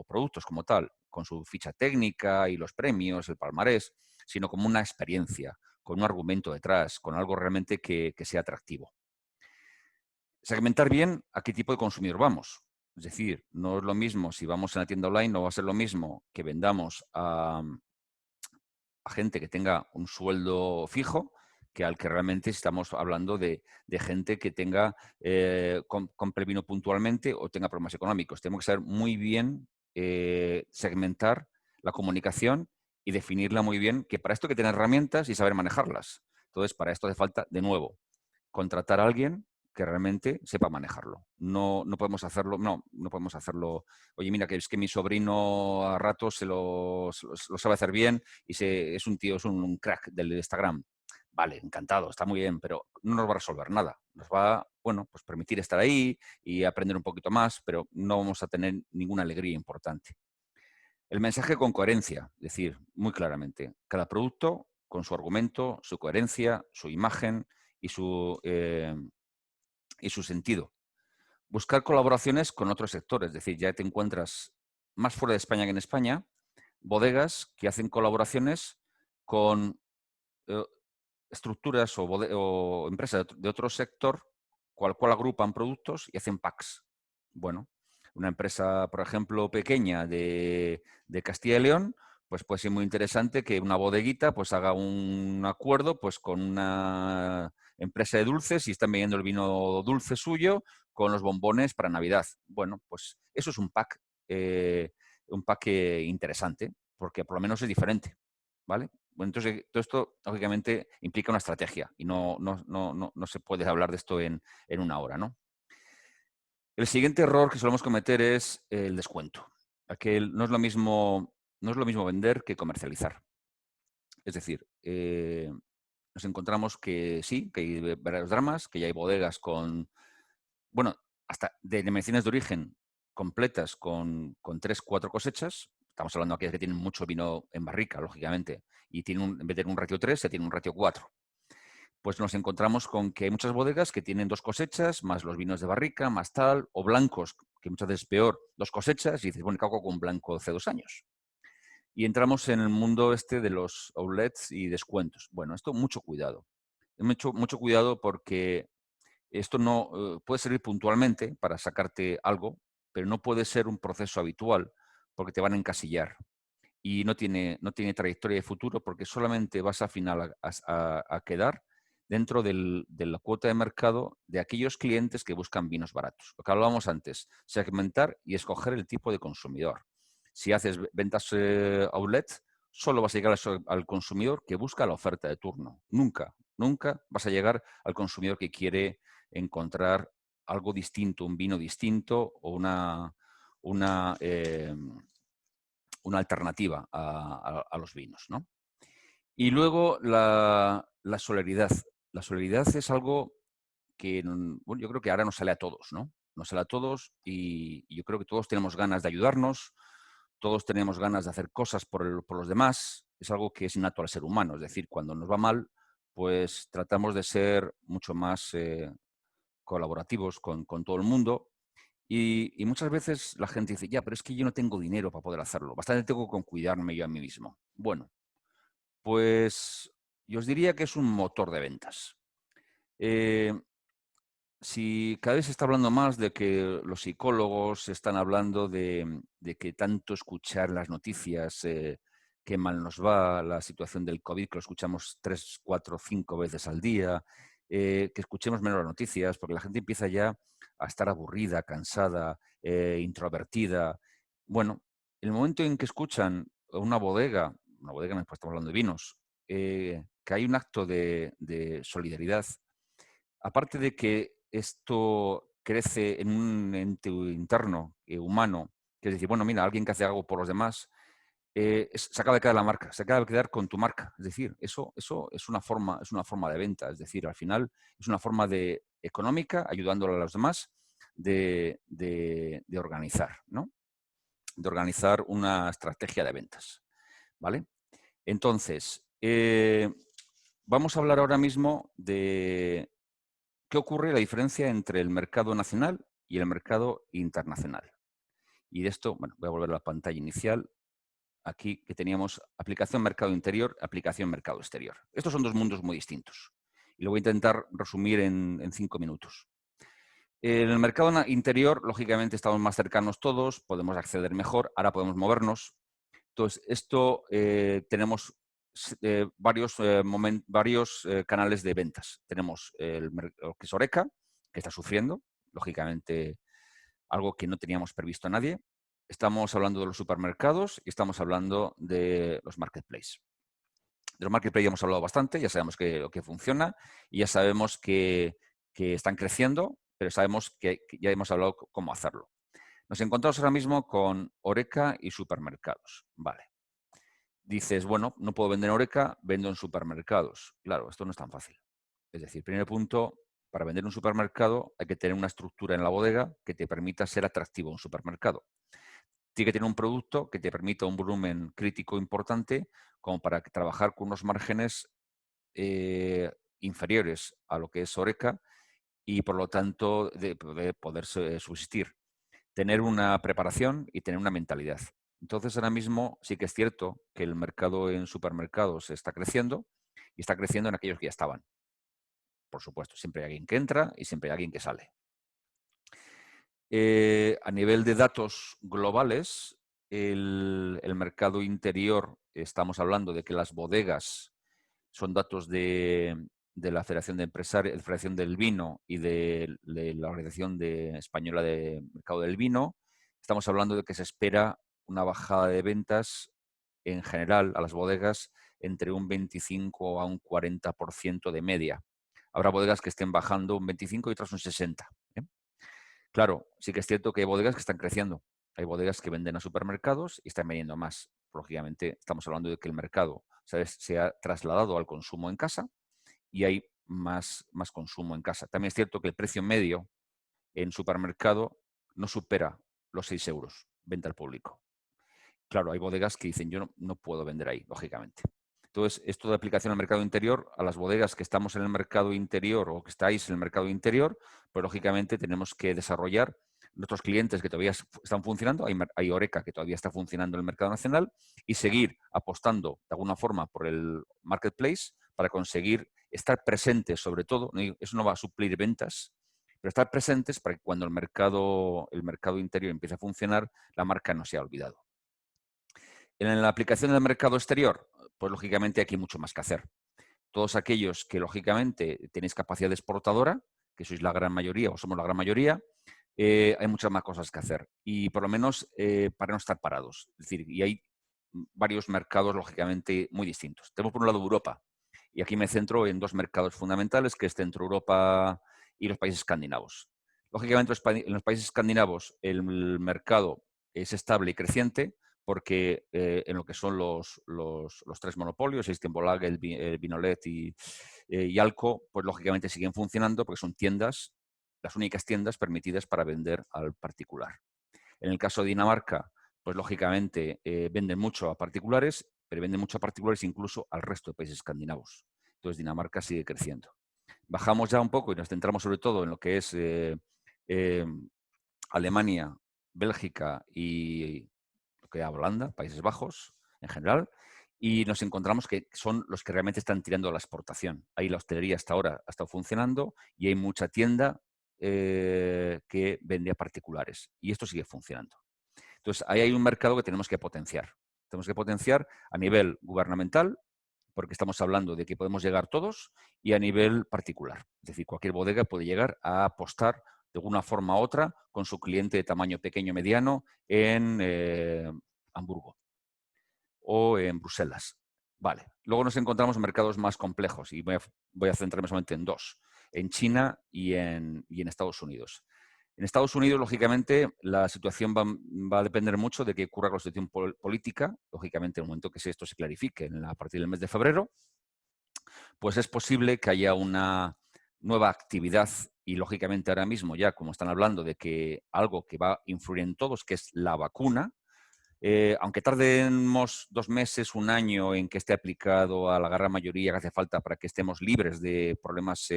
productos como tal, con su ficha técnica y los premios, el palmarés, sino como una experiencia, con un argumento detrás, con algo realmente que sea atractivo. Segmentar bien a qué tipo de consumidor vamos. Es decir, no es lo mismo si vamos a la tienda online, no va a ser lo mismo que vendamos a gente que tenga un sueldo fijo que al que realmente estamos hablando de gente que tenga, compre vino puntualmente o tenga problemas económicos. Tenemos que saber muy bien segmentar la comunicación y definirla muy bien, que para esto hay que tener herramientas y saber manejarlas. Entonces, para esto hace falta, de nuevo, contratar a alguien que realmente sepa manejarlo. No podemos hacerlo, no podemos hacerlo. Oye, mira, que es que mi sobrino a ratos lo sabe hacer bien y es un tío, es un crack del Instagram. Vale, encantado, está muy bien, pero no nos va a resolver nada. Nos va, bueno, pues permitir estar ahí y aprender un poquito más, pero no vamos a tener ninguna alegría importante. El mensaje con coherencia, es decir, muy claramente, cada producto con su argumento, su coherencia, su imagen y su sentido. Buscar colaboraciones con otros sectores, es decir, ya te encuentras más fuera de España que en España, bodegas que hacen colaboraciones con eh, estructuras o empresas de otro sector, cual agrupan productos y hacen packs. Bueno, una empresa, por ejemplo, pequeña de Castilla y León, pues puede ser muy interesante que una bodeguita pues haga un acuerdo pues con una empresa de dulces y están vendiendo el vino dulce suyo con los bombones para Navidad. Bueno, pues eso es un pack interesante, porque por lo menos es diferente, ¿vale? Bueno, entonces, todo esto, lógicamente, implica una estrategia y no se puede hablar de esto en una hora, ¿no? El siguiente error que solemos cometer es el descuento. No es lo mismo vender que comercializar. Es decir, nos encontramos que sí, que hay varios dramas, que ya hay bodegas con, bueno, hasta de denominaciones de origen completas con 3, 4 cosechas. Estamos hablando aquí de que tienen mucho vino en barrica, lógicamente, y en vez de tener un ratio 3, se tiene un ratio 4. Pues nos encontramos con que hay muchas bodegas que tienen 2 cosechas, más los vinos de barrica, más tal, o blancos, que muchas veces es peor, 2 cosechas, y dices, bueno, ¿qué hago con un blanco hace 2 años? Y entramos en el mundo este de los outlets y descuentos. Bueno, esto mucho cuidado. Mucho cuidado porque esto no puede servir puntualmente para sacarte algo, pero no puede ser un proceso habitual porque te van a encasillar y no tiene trayectoria de futuro porque solamente vas a final a quedar dentro de la cuota de mercado de aquellos clientes que buscan vinos baratos. Lo que hablábamos antes, segmentar y escoger el tipo de consumidor. Si haces ventas outlet, solo vas a llegar al consumidor que busca la oferta de turno. Nunca vas a llegar al consumidor que quiere encontrar algo distinto, un vino distinto o una alternativa a los vinos, ¿no? Y luego la solidaridad. La solidaridad es algo que, bueno, yo creo que ahora nos sale a todos, ¿no? Nos sale a todos y yo creo que todos tenemos ganas de ayudarnos, todos tenemos ganas de hacer cosas por los demás. Es algo que es innato al ser humano. Es decir, cuando nos va mal, pues tratamos de ser mucho más colaborativos con todo el mundo. Y muchas veces la gente dice, ya, pero es que yo no tengo dinero para poder hacerlo. Bastante tengo con cuidarme yo a mí mismo. Bueno, pues yo os diría que es un motor de ventas. Si cada vez se está hablando más de que los psicólogos están hablando de que tanto escuchar las noticias, qué mal nos va la situación del COVID, que lo escuchamos 3, 4, 5 veces al día, que escuchemos menos las noticias, porque la gente empieza ya a estar aburrida, cansada, introvertida. Bueno, el momento en que escuchan una bodega, pues estamos hablando de vinos, que hay un acto de solidaridad, aparte de que esto crece en un ente interno, humano, que es decir, bueno, mira, alguien que hace algo por los demás, se acaba de quedar la marca, se acaba de quedar con tu marca. Es decir, eso es una forma de venta. Es decir, al final es una forma de económica, ayudándole a los demás, de organizar, ¿no? De organizar una estrategia de ventas. ¿Vale? Entonces, vamos a hablar ahora mismo de qué ocurre la diferencia entre el mercado nacional y el mercado internacional. Y de esto, bueno, voy a volver a la pantalla inicial. Aquí que teníamos aplicación mercado interior, aplicación mercado exterior. Estos son 2 mundos muy distintos. Y lo voy a intentar resumir en 5 minutos. En el mercado interior, lógicamente, estamos más cercanos todos, podemos acceder mejor, ahora podemos movernos. Entonces, esto tenemos varios canales de ventas. Tenemos lo que es Horeca, que está sufriendo, lógicamente, algo que no teníamos previsto a nadie. Estamos hablando de los supermercados y estamos hablando de los marketplaces. De los marketplaces ya hemos hablado bastante, ya sabemos que funciona y ya sabemos que están creciendo, pero sabemos que ya hemos hablado cómo hacerlo. Nos encontramos ahora mismo con Horeca y supermercados. Vale. Dices, bueno, no puedo vender en Horeca, vendo en supermercados. Claro, esto no es tan fácil. Es decir, primer punto, para vender en un supermercado hay que tener una estructura en la bodega que te permita ser atractivo en un supermercado. Tiene que tener un producto que te permita un volumen crítico importante como para trabajar con unos márgenes inferiores a lo que es Horeca y, por lo tanto, de poder subsistir. Tener una preparación y tener una mentalidad. Entonces, ahora mismo sí que es cierto que el mercado en supermercados está creciendo y está creciendo en aquellos que ya estaban. Por supuesto, siempre hay alguien que entra y siempre hay alguien que sale. A nivel de datos globales, el mercado interior, estamos hablando de que las bodegas son datos de la Federación de Empresarios, la Federación del Vino y de la Organización Española de Mercado del Vino. Estamos hablando de que se espera una bajada de ventas en general a las bodegas entre un 25 a un 40% de media. Habrá bodegas que estén bajando un 25 y otras un 60%. Claro, sí que es cierto que hay bodegas que están creciendo. Hay bodegas que venden a supermercados y están vendiendo más. Lógicamente, estamos hablando de que el mercado, ¿sabes?, se ha trasladado al consumo en casa y hay más consumo en casa. También es cierto que el precio medio en supermercado no supera los 6 euros, venta al público. Claro, hay bodegas que dicen, yo no puedo vender ahí, lógicamente. Entonces, esto de aplicación al mercado interior, a las bodegas que estamos en el mercado interior o que estáis en el mercado interior, pues lógicamente tenemos que desarrollar nuestros clientes que todavía están funcionando, hay Horeca que todavía está funcionando en el mercado nacional, y seguir apostando de alguna forma por el marketplace para conseguir estar presentes, sobre todo. Eso no va a suplir ventas, pero estar presentes para que cuando el mercado interior empiece a funcionar, la marca no sea olvidado. En la aplicación del mercado exterior, pues lógicamente aquí hay mucho más que hacer. Todos aquellos que lógicamente tenéis capacidad exportadora, que sois la gran mayoría o somos la gran mayoría, hay muchas más cosas que hacer. Y por lo menos para no estar parados. Es decir, y hay varios mercados lógicamente muy distintos. Tenemos por un lado Europa, y aquí me centro en dos mercados fundamentales, que es Centro Europa y los países escandinavos. Lógicamente en los países escandinavos el mercado es estable y creciente, porque en lo que son los tres monopolios, Systembolaget, el Vinolet y Alko, pues lógicamente siguen funcionando porque son tiendas, las únicas tiendas permitidas para vender al particular. En el caso de Dinamarca, pues lógicamente venden mucho a particulares, pero venden mucho a particulares incluso al resto de países escandinavos. Entonces Dinamarca sigue creciendo. Bajamos ya un poco y nos centramos sobre todo en lo que es Alemania, Bélgica y lo que es Holanda, Países Bajos en general, y nos encontramos que son los que realmente están tirando a la exportación. Ahí la hostelería hasta ahora ha estado funcionando y hay mucha tienda que vende a particulares, y esto sigue funcionando. Entonces, ahí hay un mercado que tenemos que potenciar. Tenemos que potenciar a nivel gubernamental, porque estamos hablando de que podemos llegar todos, y a nivel particular. Es decir, cualquier bodega puede llegar a apostar de alguna forma u otra con su cliente de tamaño pequeño mediano en Hamburgo o en Bruselas. Vale. Luego nos encontramos en mercados más complejos y voy a centrarme solamente en dos, en China y en Estados Unidos. En Estados Unidos, lógicamente, la situación va a depender mucho de qué ocurra con la situación política. Lógicamente, en el momento que esto se clarifique a partir del mes de febrero, pues es posible que haya una nueva actividad y, lógicamente, ahora mismo ya, como están hablando de que algo que va a influir en todos, que es la vacuna, aunque tardemos 2 meses, 1 año en que esté aplicado a la gran mayoría que hace falta para que estemos libres de problemas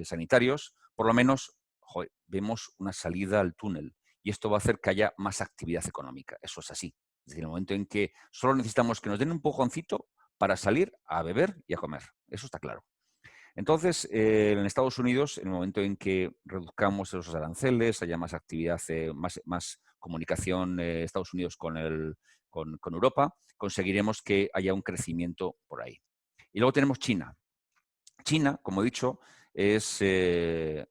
sanitarios, por lo menos vemos una salida al túnel, y esto va a hacer que haya más actividad económica. Eso es así. Es decir, en el momento en que solo necesitamos que nos den un empujoncito para salir a beber y a comer. Eso está claro. Entonces, en Estados Unidos, en el momento en que reduzcamos esos aranceles, haya más actividad, más comunicación Estados Unidos con con Europa, conseguiremos que haya un crecimiento por ahí. Y luego tenemos China. China, como he dicho, es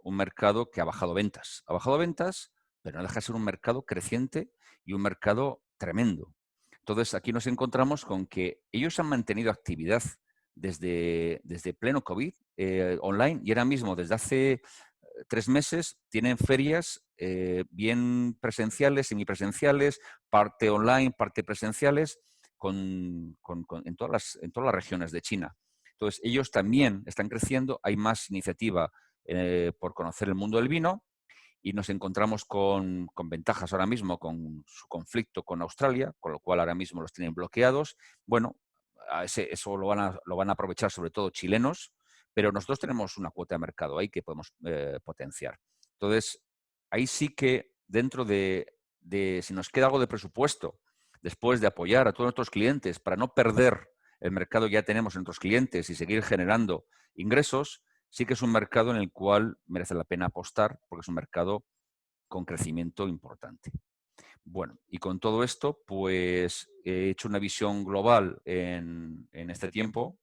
un mercado que ha bajado ventas. Ha bajado ventas, pero no deja de ser un mercado creciente y un mercado tremendo. Entonces, aquí nos encontramos con que ellos han mantenido actividad desde pleno COVID online y ahora mismo, desde hace 3 meses, tienen ferias bien presenciales, semipresenciales, parte online, parte presenciales, en todas las regiones de China. Entonces, ellos también están creciendo, hay más iniciativa por conocer el mundo del vino y nos encontramos con ventajas ahora mismo con su conflicto con Australia, con lo cual ahora mismo los tienen bloqueados. Bueno, eso lo van a aprovechar sobre todo chilenos, pero nosotros tenemos una cuota de mercado ahí que podemos potenciar. Entonces, ahí sí que dentro de si nos queda algo de presupuesto, después de apoyar a todos nuestros clientes para no perder el mercado que ya tenemos en nuestros clientes y seguir generando ingresos, sí que es un mercado en el cual merece la pena apostar porque es un mercado con crecimiento importante. Bueno, y con todo esto, pues he hecho una visión global en este tiempo,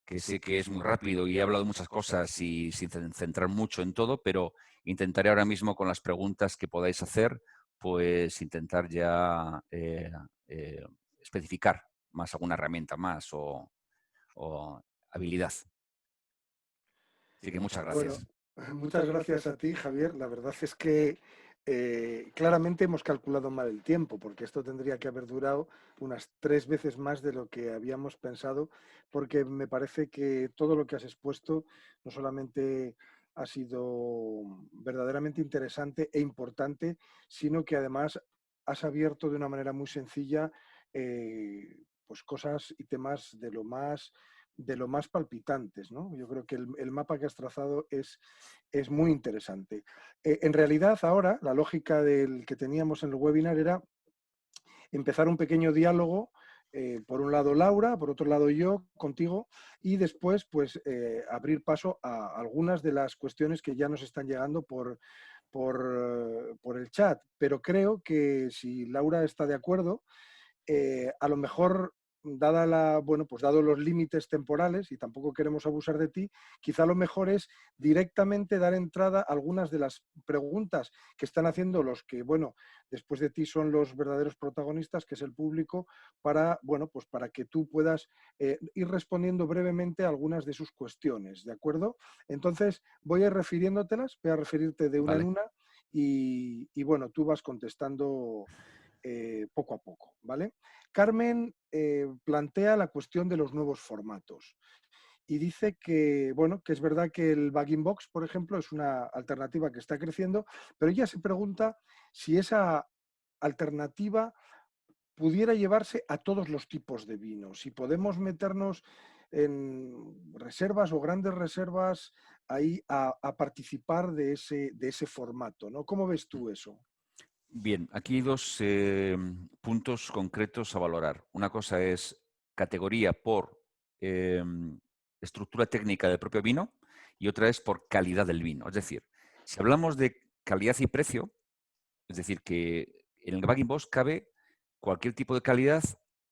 que sé que es muy rápido y he hablado muchas cosas y sin centrar mucho en todo, pero intentaré ahora mismo con las preguntas que podáis hacer, pues intentar ya eh, especificar más alguna herramienta más o habilidad. Así que muchas Bueno, gracias. muchas gracias a ti, Javier. La verdad es que claramente hemos calculado mal el tiempo, porque esto tendría que haber durado unas 3 veces más de lo que habíamos pensado, porque me parece que todo lo que has expuesto no solamente ha sido verdaderamente interesante e importante, sino que además has abierto de una manera muy sencilla pues cosas y temas de lo más palpitantes, ¿no? Yo creo que el mapa que has trazado es muy interesante. En realidad, ahora, la lógica del que teníamos en el webinar era empezar un pequeño diálogo, por un lado Laura, por otro lado yo, contigo, y después pues abrir paso a algunas de las cuestiones que ya nos están llegando por el chat. Pero creo que si Laura está de acuerdo, a lo mejor, bueno, pues dado los límites temporales, y tampoco queremos abusar de ti, quizá lo mejor es directamente dar entrada a algunas de las preguntas que están haciendo los que, bueno, después de ti son los verdaderos protagonistas, que es el público, bueno, pues para que tú puedas ir respondiendo brevemente a algunas de sus cuestiones, ¿de acuerdo? Entonces, voy a ir refiriéndotelas, voy a referirte de una en Vale. una y bueno, tú vas contestando poco a poco, ¿vale? Carmen plantea la cuestión de los nuevos formatos y dice que, bueno, que es verdad que el Bag-in-Box, por ejemplo, es una alternativa que está creciendo, pero ella se pregunta si esa alternativa pudiera llevarse a todos los tipos de vinos, si podemos meternos en reservas o grandes reservas ahí a participar de ese formato, ¿no? ¿Cómo ves tú eso? Bien, aquí hay dos puntos concretos a valorar. Una cosa es categoría por estructura técnica del propio vino y otra es por calidad del vino. Es decir, si hablamos de calidad y precio, es decir, que en el bag-in-box cabe cualquier tipo de calidad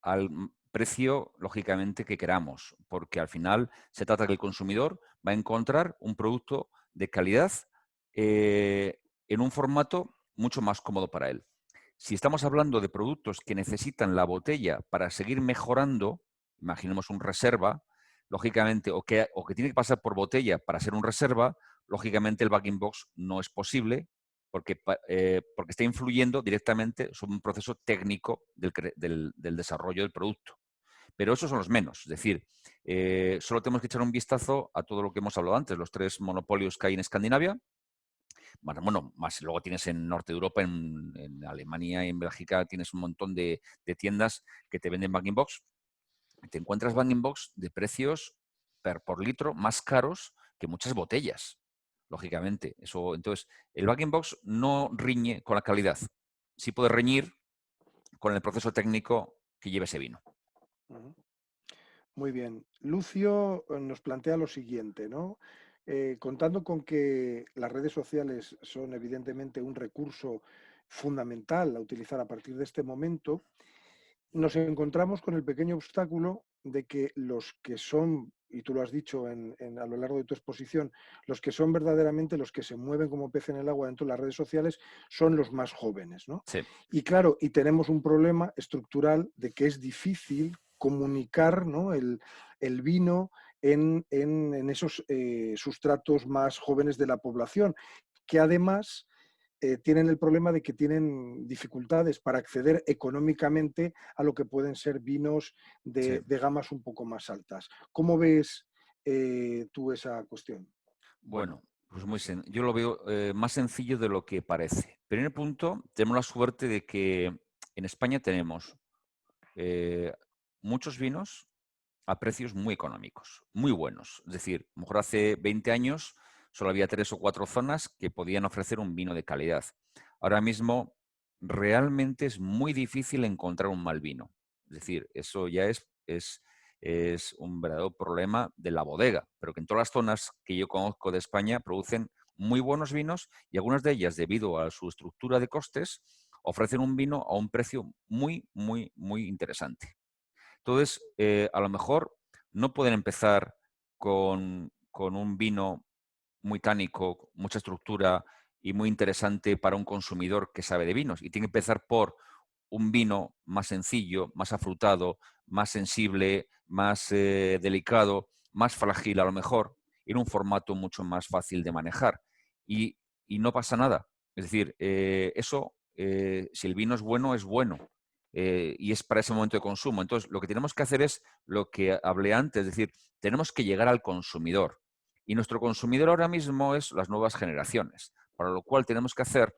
al precio, lógicamente, que queramos, porque al final se trata que el consumidor va a encontrar un producto de calidad en un formato mucho más cómodo para él. Si estamos hablando de productos que necesitan la botella para seguir mejorando, imaginemos un reserva, lógicamente, o que tiene que pasar por botella para ser un reserva, lógicamente el bag-in-box no es posible porque está influyendo directamente sobre un proceso técnico del desarrollo del producto. Pero esos son los menos. Es decir, solo tenemos que echar un vistazo a todo lo que hemos hablado antes, los 3 monopolios que hay en Escandinavia. Bueno, más luego tienes en Norte de Europa, en Alemania y en Bélgica, tienes un montón de tiendas que te venden bag-in-box. Te encuentras bag-in-box de precios por litro más caros que muchas botellas, lógicamente. Entonces, el bag-in-box no riñe con la calidad. Sí puede reñir con el proceso técnico que lleva ese vino. Ujú. Muy bien. Lucio nos plantea lo siguiente, ¿no? Contando con que las redes sociales son evidentemente un recurso fundamental a utilizar a partir de este momento, nos encontramos con el pequeño obstáculo de que los que son, y tú lo has dicho a lo largo de tu exposición, los que son verdaderamente los que se mueven como pez en el agua dentro de las redes sociales son los más jóvenes, ¿no? Sí. Y claro, y tenemos un problema estructural de que es difícil comunicar, ¿no?, el vino en esos sustratos más jóvenes de la población, que además tienen el problema de que tienen dificultades para acceder económicamente a lo que pueden ser vinos Sí. de gamas un poco más altas. ¿Cómo ves tú esa cuestión? Bueno, pues yo lo veo más sencillo de lo que parece. Primer punto, tenemos la suerte de que en España tenemos eh, muchos vinos a precios muy económicos, muy buenos. Es decir, a lo mejor hace 20 años solo había 3 o 4 zonas que podían ofrecer un vino de calidad. Ahora mismo realmente es muy difícil encontrar un mal vino. Es decir, eso ya es un verdadero problema de la bodega, pero que en todas las zonas que yo conozco de España producen muy buenos vinos y algunas de ellas, debido a su estructura de costes, ofrecen un vino a un precio muy, muy, muy interesante. Entonces, a lo mejor no pueden empezar con un vino muy tánico, mucha estructura y muy interesante para un consumidor que sabe de vinos. Y tienen que empezar por un vino más sencillo, más afrutado, más sensible, más delicado, más frágil a lo mejor, en un formato mucho más fácil de manejar. Y, y no pasa nada. Es decir, si el vino es bueno, es bueno. Y es para ese momento de consumo. Entonces, lo que tenemos que hacer es lo que hablé antes, es decir, tenemos que llegar al consumidor. Y nuestro consumidor ahora mismo es las nuevas generaciones, para lo cual tenemos que hacer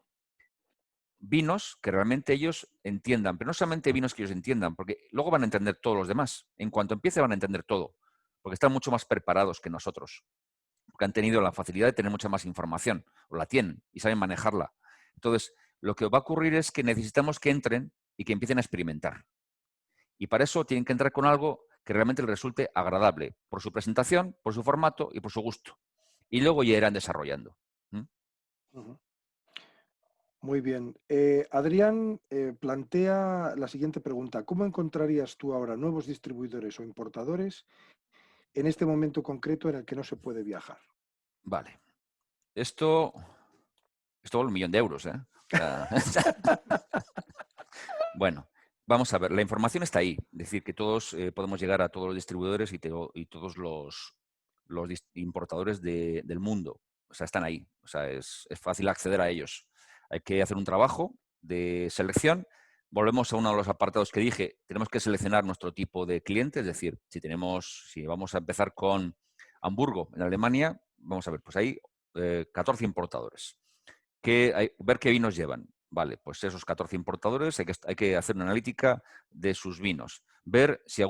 vinos que realmente ellos entiendan, pero no solamente vinos que ellos entiendan, porque luego van a entender todos los demás. En cuanto empiece van a entender todo, porque están mucho más preparados que nosotros, porque han tenido la facilidad de tener mucha más información, o la tienen, y saben manejarla. Entonces, lo que va a ocurrir es que necesitamos que entren y que empiecen a experimentar. Y para eso tienen que entrar con algo que realmente les resulte agradable, por su presentación, por su formato y por su gusto. Y luego ya irán desarrollando. ¿Mm? Ujú. Muy bien. Adrián plantea la siguiente pregunta. ¿Cómo encontrarías tú ahora nuevos distribuidores o importadores en este momento concreto en el que no se puede viajar? Vale. Esto vale 1 millón de euros, ¿eh? O sea, bueno, vamos a ver. La información está ahí. Es decir, que todos podemos llegar a todos los distribuidores y todos los importadores del mundo. O sea, están ahí. O sea, es fácil acceder a ellos. Hay que hacer un trabajo de selección. Volvemos a uno de los apartados que dije. Tenemos que seleccionar nuestro tipo de cliente. Es decir, si vamos a empezar con Hamburgo, en Alemania, vamos a ver, pues hay 14 importadores. Ver qué vinos llevan. Vale, pues esos 14 importadores hay que hacer una analítica de sus vinos. Ver si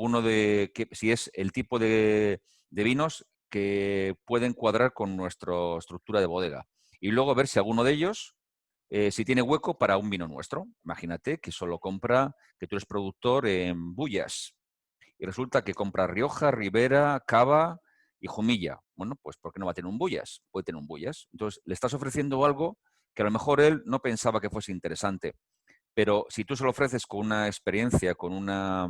si es el tipo de vinos que pueden cuadrar con nuestra estructura de bodega. Y luego ver si alguno de ellos, si tiene hueco para un vino nuestro. Imagínate que que tú eres productor en Bullas y resulta que compra Rioja, Ribera, Cava y Jumilla. Bueno, pues ¿por qué no va a tener un Bullas? Puede tener un Bullas. Entonces, le estás ofreciendo algo que a lo mejor él no pensaba que fuese interesante. Pero si tú se lo ofreces con una experiencia, con una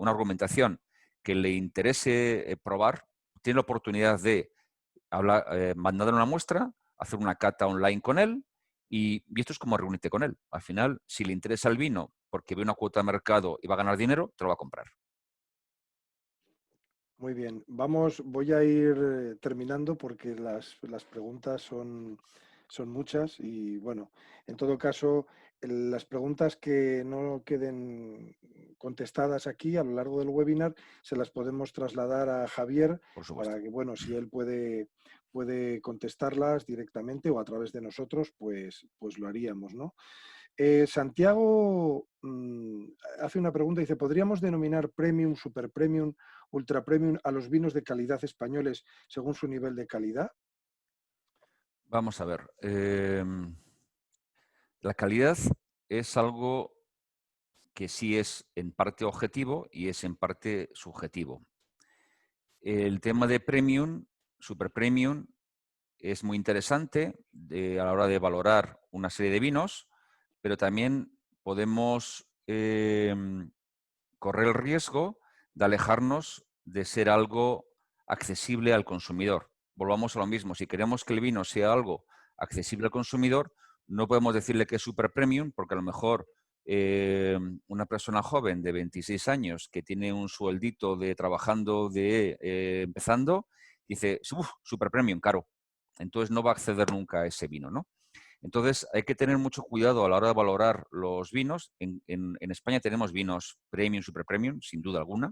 argumentación que le interese probar, tiene la oportunidad de mandarle una muestra, hacer una cata online con él y esto es como reunirte con él. Al final, si le interesa el vino porque ve una cuota de mercado y va a ganar dinero, te lo va a comprar. Muy bien, voy a ir terminando porque las preguntas son muchas y bueno, en todo caso, las preguntas que no queden contestadas aquí a lo largo del webinar se las podemos trasladar a Javier Por supuesto. para que, bueno, si él puede contestarlas directamente o a través de nosotros, pues lo haríamos, ¿no? Santiago hace una pregunta, dice, ¿podríamos denominar premium, super premium, ultra premium a los vinos de calidad españoles según su nivel de calidad? Vamos a ver. La calidad es algo que sí es en parte objetivo y es en parte subjetivo. El tema de premium, super premium, es muy interesante a la hora de valorar una serie de vinos, pero también podemos correr el riesgo de alejarnos de ser algo accesible al consumidor. Volvamos a lo mismo, si queremos que el vino sea algo accesible al consumidor, no podemos decirle que es super premium, porque a lo mejor una persona joven de 26 años que tiene un sueldito de trabajando empezando, dice, super premium, caro. Entonces no va a acceder nunca a ese vino, ¿no? Entonces hay que tener mucho cuidado a la hora de valorar los vinos. En España tenemos vinos premium, super premium, sin duda alguna,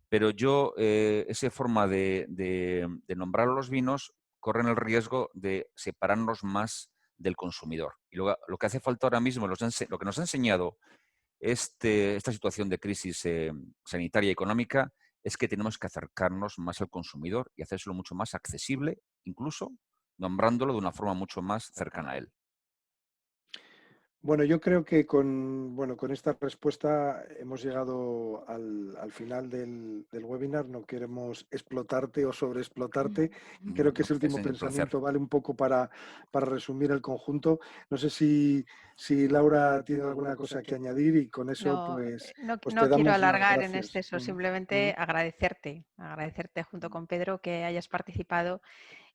pero esa forma de nombrar los vinos corren el riesgo de separarnos más del consumidor. Y lo que hace falta ahora mismo, lo que nos ha enseñado esta situación de crisis sanitaria y económica, es que tenemos que acercarnos más al consumidor y hacerlo mucho más accesible, incluso nombrándolo de una forma mucho más cercana a él. Bueno, yo creo que con esta respuesta hemos llegado al final del webinar. No queremos explotarte o sobreexplotarte. Creo que ese último pensamiento vale un poco para resumir el conjunto. No sé si Laura tiene alguna cosa que añadir y con eso pues no te quiero damos las alargar en gracias. exceso, simplemente agradecerte junto con Pedro que hayas participado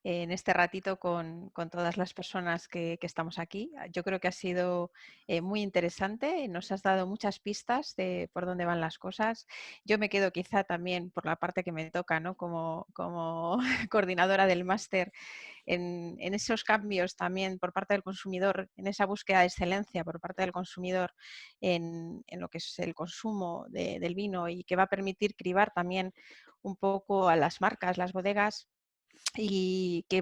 en este ratito con todas las personas que estamos aquí. Yo creo que ha sido muy interesante, nos has dado muchas pistas de por dónde van las cosas. Yo me quedo quizá también por la parte que me toca, ¿no? como coordinadora del máster, en esos cambios también por parte del consumidor, en esa búsqueda de excelencia por parte del consumidor en lo que es el consumo del vino y que va a permitir cribar también un poco a las marcas, las bodegas, y que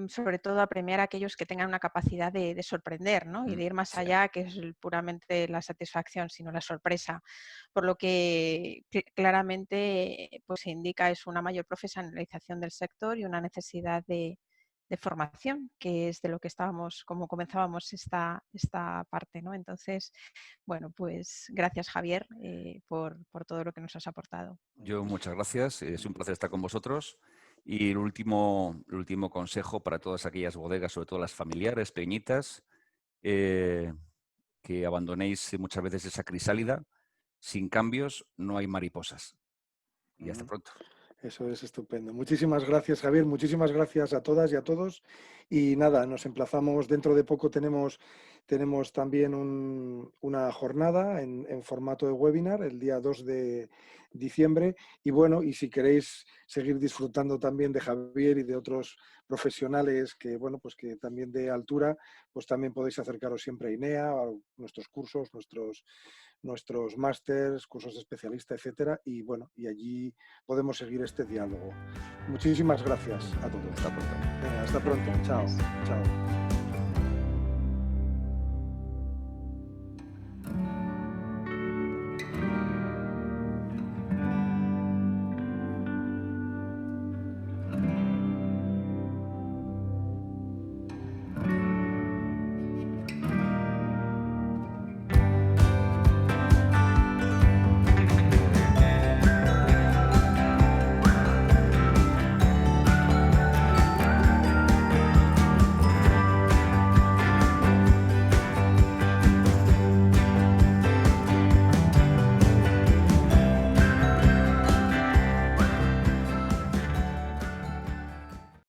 sobre todo a premiar a aquellos que tengan una capacidad de sorprender, ¿no? Y de ir más allá, que es puramente la satisfacción, sino la sorpresa. Por lo que claramente pues, se indica es una mayor profesionalización del sector y una necesidad de formación, que es de lo que estábamos, como comenzábamos esta parte, ¿no? Entonces, bueno, pues gracias Javier por todo lo que nos has aportado. Yo muchas gracias, es un placer estar con vosotros. Y el último consejo para todas aquellas bodegas, sobre todo las familiares, pequeñitas, que abandonéis muchas veces esa crisálida. Sin cambios no hay mariposas. Y hasta pronto. Eso es estupendo. Muchísimas gracias, Javier. Muchísimas gracias a todas y a todos. Y nada, nos emplazamos. Dentro de poco tenemos también una jornada en formato de webinar el día 2 de diciembre. Y bueno, y si queréis seguir disfrutando también de Javier y de otros profesionales que, bueno, pues que también de altura, pues también podéis acercaros siempre a INEA, a nuestros cursos, nuestros másters, cursos de especialista, etcétera. Y bueno, y allí podemos seguir este diálogo. Muchísimas gracias a todos. Hasta pronto. Hasta pronto. Chao. Chao.